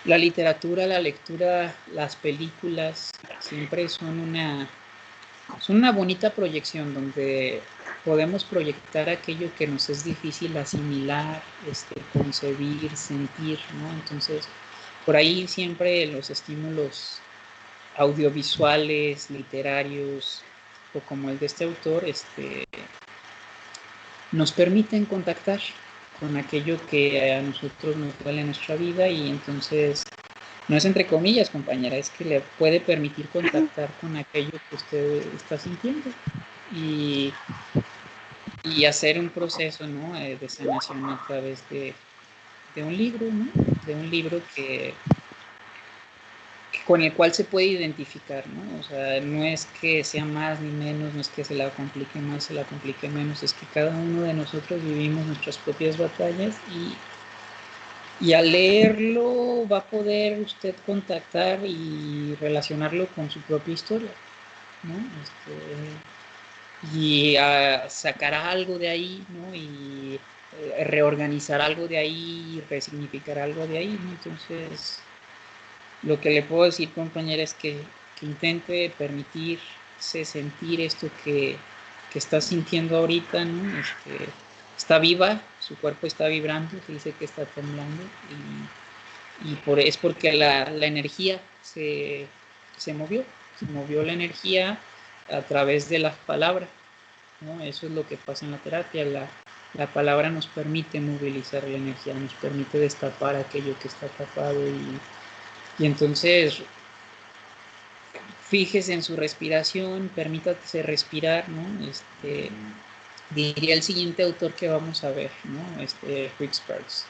la literatura, la lectura, las películas siempre son una bonita proyección donde podemos proyectar aquello que nos es difícil asimilar, concebir, sentir, ¿no? Entonces, por ahí siempre los estímulos audiovisuales, literarios, o como el de este autor, nos permiten contactar con aquello que a nosotros nos duele en nuestra vida y entonces no es entre comillas, compañera, es que le puede permitir contactar con aquello que usted está sintiendo y hacer un proceso, ¿no? De sanación a través de un libro, ¿no? De un libro que con el cual se puede identificar, ¿no? O sea, no es que sea más ni menos, no es que se la complique más, se la complique menos, es que cada uno de nosotros vivimos nuestras propias batallas y al leerlo va a poder usted contactar y relacionarlo con su propia historia, ¿no? Y sacará algo de ahí, ¿no? Y reorganizar algo de ahí, y resignificar algo de ahí, ¿no? Entonces, lo que le puedo decir, compañera, es que intente permitirse sentir esto que que está sintiendo ahorita, ¿no? Está viva, su cuerpo está vibrando, se dice que está temblando es porque la energía se movió la energía a través de las palabras, ¿no? Eso es lo que pasa en la terapia, la palabra nos permite movilizar la energía, nos permite destapar aquello que está tapado y entonces fíjese en su respiración, permítase respirar, ¿no? Diría el siguiente autor que vamos a ver, ¿no? Rick Sparks.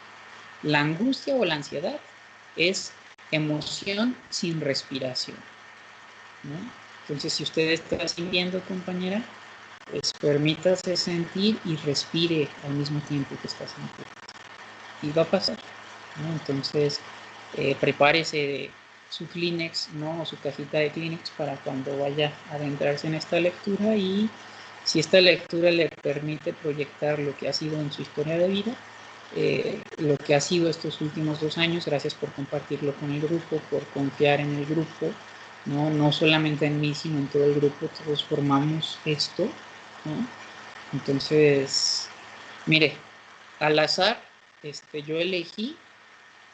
La angustia o la ansiedad es emoción sin respiración, ¿no? Entonces, si usted está sintiendo, compañera, pues permítase sentir y respire al mismo tiempo que está sintiendo. Y va a pasar, ¿no? Entonces, prepárese su Kleenex, ¿no? O su cajita de Kleenex para cuando vaya a adentrarse en esta lectura, y si esta lectura le permite proyectar lo que ha sido en su historia de vida, lo que ha sido estos últimos 2 años, gracias por compartirlo con el grupo, por confiar en el grupo, no solamente en mí, sino en todo el grupo, todos formamos esto, ¿no? Entonces, mire, al azar, yo elegí,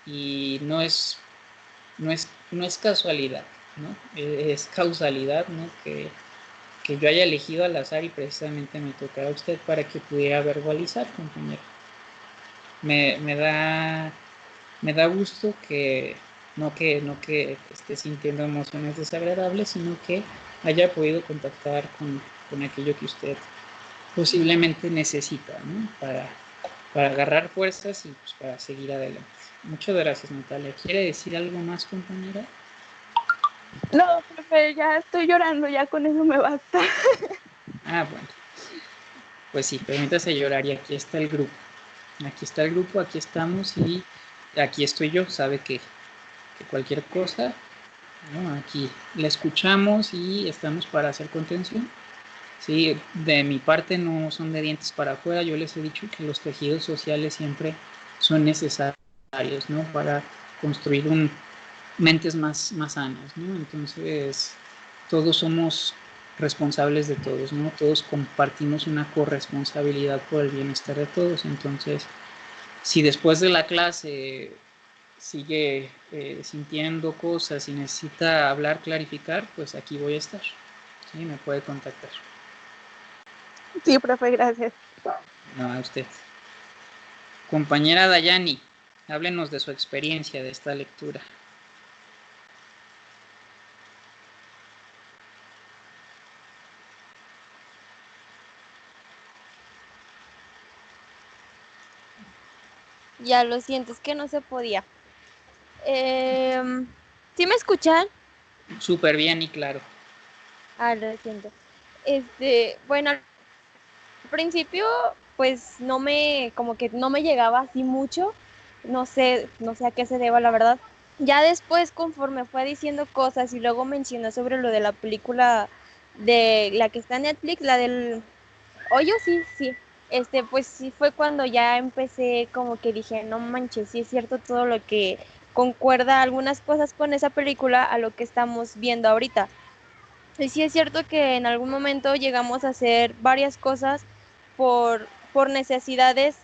y no es casualidad, ¿no? Es causalidad, ¿no? Que yo haya elegido al azar y precisamente me tocara a usted para que pudiera verbalizar, compañero. Me da gusto que no que esté sintiendo emociones desagradables, sino que haya podido contactar con aquello que usted posiblemente necesita, ¿no? Para agarrar fuerzas y pues para seguir adelante. Muchas gracias, Natalia. ¿Quiere decir algo más, compañera? No, profe, ya estoy llorando, ya con eso me basta. Bueno. Pues sí, permítase llorar, y aquí está el grupo. Aquí está el grupo, aquí estamos, y aquí estoy yo. Sabe que cualquier cosa, ¿no? Aquí la escuchamos y estamos para hacer contención. Sí, de mi parte no son de dientes para afuera. Yo les he dicho que los tejidos sociales siempre son necesarios, ¿no? Para construir mentes más sanas, ¿no? Entonces, todos somos responsables de todos, ¿no? Todos compartimos una corresponsabilidad por el bienestar de todos. Entonces, si después de la clase sigue sintiendo cosas y necesita hablar, clarificar, pues aquí voy a estar, ¿sí? Me puede contactar. Sí, profe, gracias. No, a usted. Compañera Dayani, háblenos de su experiencia de esta lectura. Ya lo siento, es que no se podía. ¿Sí me escuchan? Súper bien y claro. Lo siento. Bueno, al principio, pues como que no me llegaba así mucho. No sé a qué se deba, la verdad. Ya después, conforme fue diciendo cosas y luego mencionó sobre lo de la película de la que está en Netflix, la del Hoyo, sí. Pues sí fue cuando ya empecé, como que dije, no manches, sí es cierto todo lo que concuerda algunas cosas con esa película a lo que estamos viendo ahorita. Y sí es cierto que en algún momento llegamos a hacer varias cosas por necesidades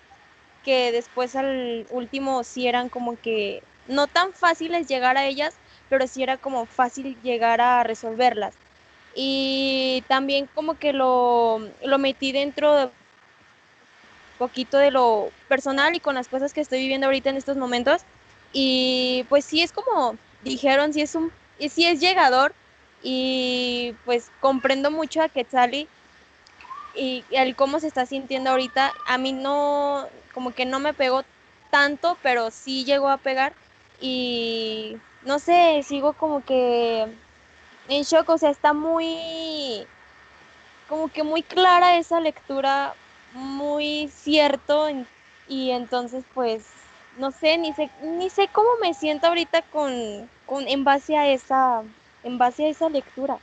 que después al último sí eran como que no tan fáciles llegar a ellas, pero sí era como fácil llegar a resolverlas. Y también como que lo metí dentro de poquito de lo personal y con las cosas que estoy viviendo ahorita en estos momentos. Y pues sí es como dijeron, sí es llegador, y pues comprendo mucho a Quetzali y el cómo se está sintiendo ahorita. A mí no, como que no me pegó tanto, pero sí llegó a pegar, y no sé, sigo como que en shock. O sea, está como que muy clara esa lectura, muy cierto, y entonces pues no sé, ni sé cómo me siento ahorita en base a esa lectura.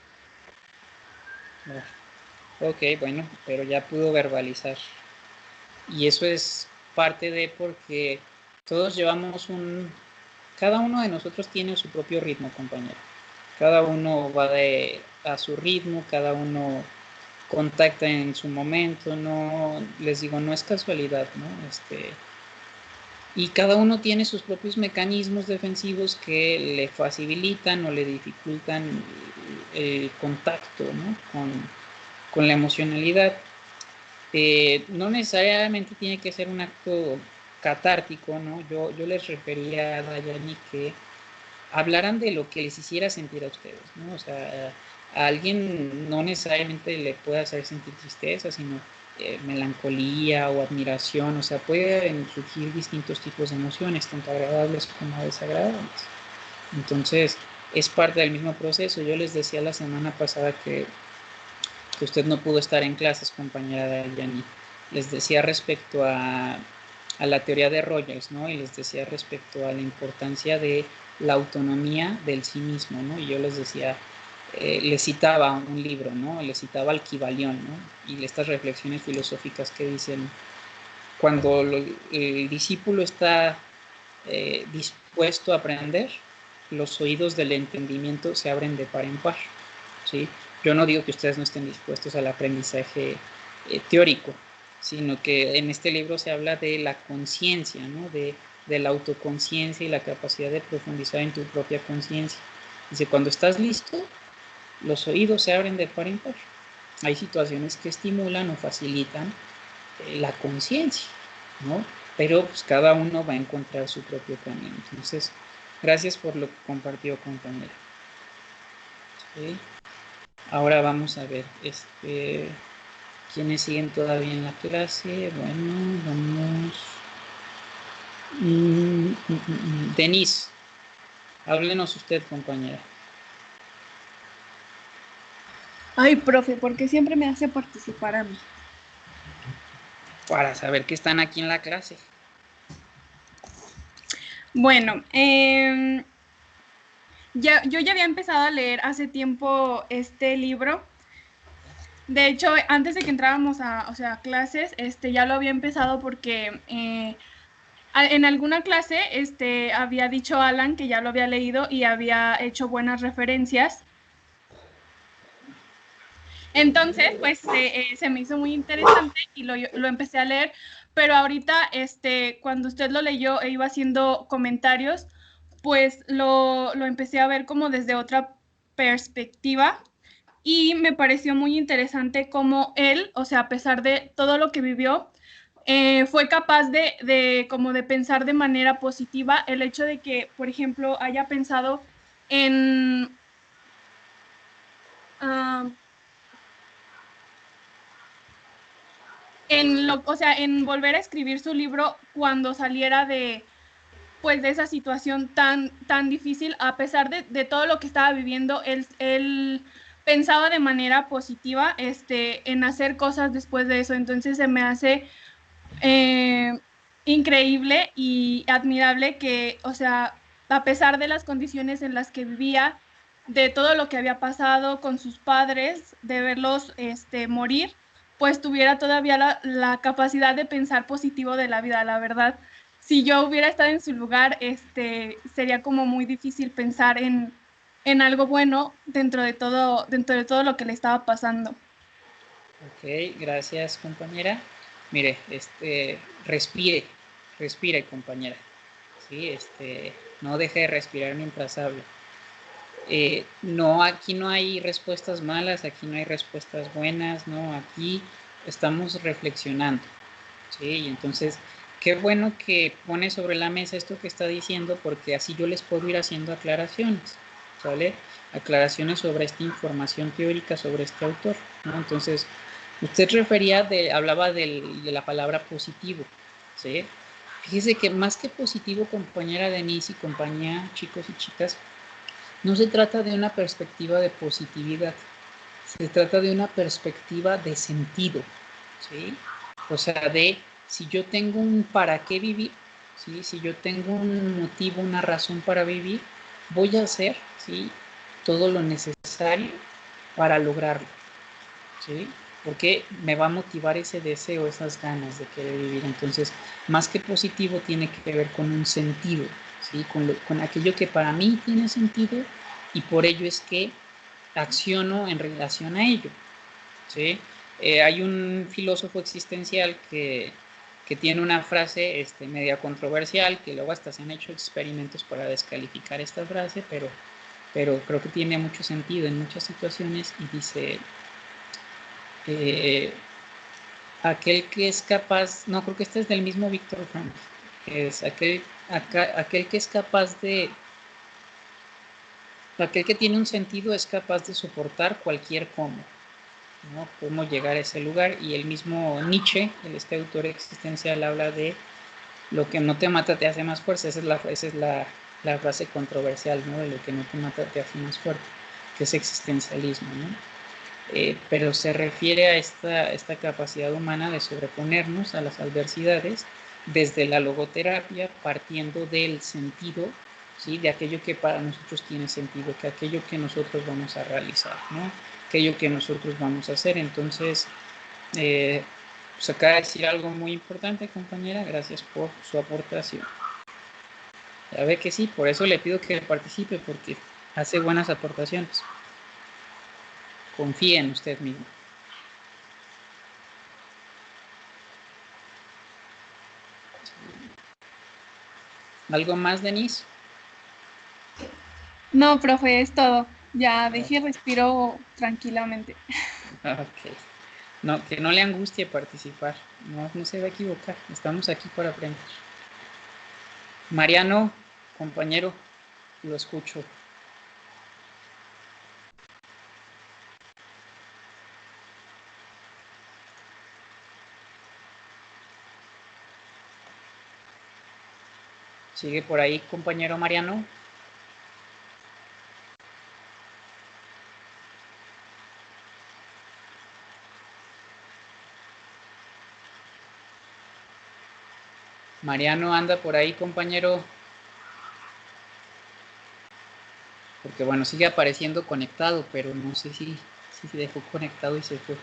Ok, bueno, pero ya pudo verbalizar. Y eso es parte de porque todos llevamos cada uno de nosotros tiene su propio ritmo, compañero. Cada uno va a su ritmo, cada uno contacta en su momento, no, les digo, no es casualidad, ¿no? Y cada uno tiene sus propios mecanismos defensivos que le facilitan o le dificultan el contacto, ¿no? con la emocionalidad. No necesariamente tiene que ser un acto catártico, ¿no? Yo les refería a Dayani que hablaran de lo que les hiciera sentir a ustedes, ¿no? O sea, a alguien no necesariamente le puede hacer sentir tristeza, sino melancolía o admiración, o sea, pueden surgir distintos tipos de emociones, tanto agradables como desagradables. Entonces, es parte del mismo proceso. Yo les decía la semana pasada que usted no pudo estar en clases, compañera Dayani. Les decía respecto a la teoría de Rogers, ¿no? Y les decía respecto a la importancia de la autonomía del sí mismo, ¿no? Y yo les decía, les citaba un libro, ¿no? Les citaba al Kybalión, ¿no? Y estas reflexiones filosóficas que dicen, cuando el discípulo está dispuesto a aprender, los oídos del entendimiento se abren de par en par, ¿sí? Yo no digo que ustedes no estén dispuestos al aprendizaje teórico, sino que en este libro se habla de la conciencia, ¿no? de la autoconciencia y la capacidad de profundizar en tu propia conciencia. Dice, cuando estás listo, los oídos se abren de par en par. Hay situaciones que estimulan o facilitan la conciencia, ¿no? Pero pues, cada uno va a encontrar su propio camino. Entonces, gracias por lo que compartió, compañera. ¿Sí? Ahora vamos a ver, ¿quiénes siguen todavía en la clase? Bueno, vamos. Denise, háblenos usted, compañera. Ay, profe, ¿por qué siempre me hace participar a mí? Para saber que están aquí en la clase. Bueno, yo ya había empezado a leer hace tiempo este libro. De hecho, antes de que entrábamos a clases, ya lo había empezado porque en alguna clase había dicho Alan que ya lo había leído y había hecho buenas referencias. Entonces, pues se me hizo muy interesante y lo empecé a leer, pero ahorita, cuando usted lo leyó e iba haciendo comentarios, pues lo empecé a ver como desde otra perspectiva y me pareció muy interesante cómo él, o sea, a pesar de todo lo que vivió, fue capaz como de pensar de manera positiva el hecho de que, por ejemplo, haya pensado en... en volver a escribir su libro cuando saliera de esa situación tan difícil, a pesar de todo lo que estaba viviendo, él pensaba de manera positiva en hacer cosas después de eso. Entonces se me hace increíble y admirable que, o sea, a pesar de las condiciones en las que vivía, de todo lo que había pasado con sus padres, de verlos morir, pues tuviera todavía la capacidad de pensar positivo de la vida. La verdad, si yo hubiera estado en su lugar, sería como muy difícil pensar en algo bueno dentro de todo lo que le estaba pasando. Ok, gracias, compañera. Mire, respire, compañera. Sí, no deje de respirar mientras habla. No, aquí no hay respuestas malas, aquí no hay respuestas buenas, no, aquí estamos reflexionando, ¿sí? Y entonces, qué bueno que pone sobre la mesa esto que está diciendo, porque así yo les puedo ir haciendo aclaraciones, ¿sale? Aclaraciones sobre esta información teórica sobre este autor, ¿no? Entonces, usted hablaba de la palabra positivo, ¿sí? Fíjese que más que positivo, compañera Denise y compañía, chicos y chicas, no se trata de una perspectiva de positividad, se trata de una perspectiva de sentido, ¿sí? O sea, de si yo tengo un para qué vivir, ¿sí? Si yo tengo un motivo, una razón para vivir, voy a hacer, ¿sí? Todo lo necesario para lograrlo, ¿sí? Porque me va a motivar ese deseo, esas ganas de querer vivir. Entonces, más que positivo, tiene que ver con un sentido, ¿sí? Con aquello que para mí tiene sentido y por ello es que acciono en relación a ello, ¿sí? Hay un filósofo existencial que tiene una frase media controversial, que luego hasta se han hecho experimentos para descalificar esta frase, pero creo que tiene mucho sentido en muchas situaciones, y dice, aquel que es capaz, no, creo que este es del mismo Víctor Frank, es aquel que es capaz de, aquel que tiene un sentido es capaz de soportar cualquier cómo, ¿no? Cómo llegar a ese lugar. Y el mismo Nietzsche, este autor existencial, habla de lo que no te mata te hace más fuerte. Esa es la frase controversial, ¿no? De lo que no te mata te hace más fuerte, que es existencialismo, ¿no? Pero se refiere a esta capacidad humana de sobreponernos a las adversidades desde la logoterapia, partiendo del sentido, ¿sí? De aquello que para nosotros tiene sentido, que aquello que nosotros vamos a realizar, ¿no? Aquello que nosotros vamos a hacer. Entonces, pues acaba de decir algo muy importante, compañera. Gracias por su aportación. Ya ve que sí, por eso le pido que participe, porque hace buenas aportaciones. Confíe en usted mismo. ¿Algo más, Denise? No, profe, es todo. Ya dejé respiro tranquilamente. Ok. No, que no le angustie participar. No se va a equivocar. Estamos aquí para aprender. Mariano, compañero, lo escucho. ¿Sigue por ahí, compañero Mariano? Mariano anda por ahí, compañero. Porque bueno, sigue apareciendo conectado, pero no sé si se dejó conectado y se fue.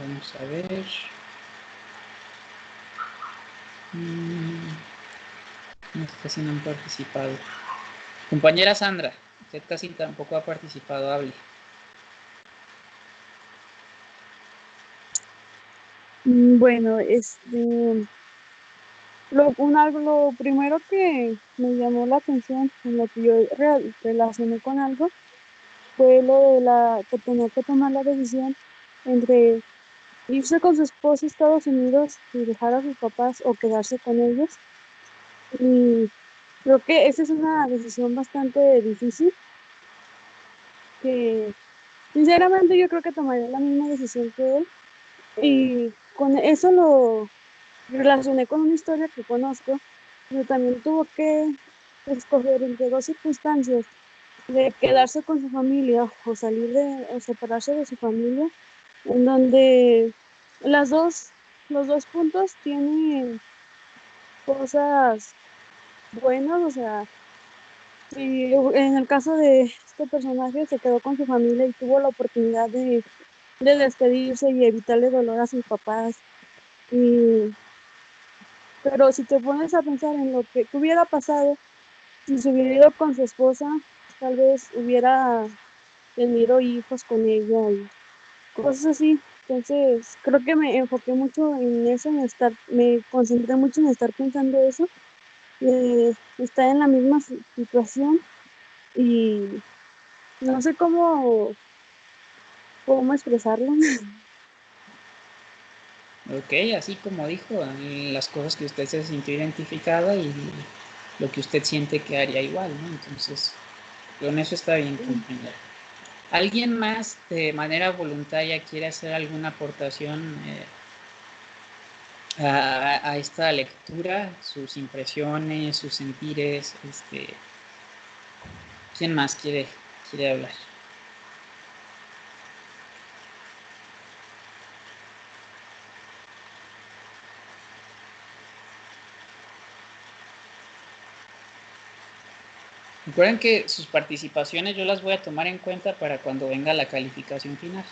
Vamos a ver. Casi no han participado. Compañera Sandra, usted casi tampoco ha participado, hable. Bueno, lo primero que me llamó la atención, en lo que yo relacioné con algo, fue lo de que tenía que tomar la decisión entre irse con su esposa a Estados Unidos y dejar a sus papás o quedarse con ellos. Y creo que esa es una decisión bastante difícil, que sinceramente yo creo que tomaría la misma decisión que él. Y con eso lo relacioné con una historia que conozco, pero también tuvo que escoger entre dos circunstancias, de quedarse con su familia o o separarse de su familia, en donde los dos puntos tienen cosas buenas. O sea, si en el caso de este personaje se quedó con su familia y tuvo la oportunidad de despedirse y evitarle dolor a sus papás. Pero si te pones a pensar en lo que hubiera pasado si se hubiera ido con su esposa, tal vez hubiera tenido hijos con ella y cosas así. Entonces, creo que me enfoqué mucho en eso, me concentré mucho en estar pensando eso, estar en la misma situación, y no sé cómo expresarlo. Ok, así como dijo, las cosas que usted se sintió identificada y lo que usted siente que haría igual, ¿no? Entonces, con eso está bien, compañera. ¿Alguien más de manera voluntaria quiere hacer alguna aportación a esta lectura? Sus impresiones, sus sentires, ¿quién más quiere hablar? Recuerden que sus participaciones yo las voy a tomar en cuenta para cuando venga la calificación final,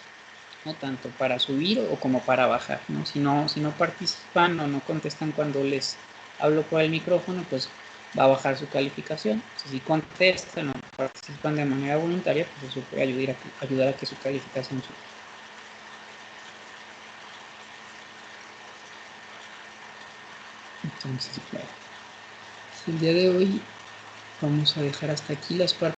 ¿no? Tanto para subir o como para bajar, ¿no? Si no participan o no contestan cuando les hablo por el micrófono, pues va a bajar su calificación. Si contestan o participan de manera voluntaria, pues eso puede ayudar a que su calificación suba. Entonces, bueno, el día de hoy vamos a dejar hasta aquí las partes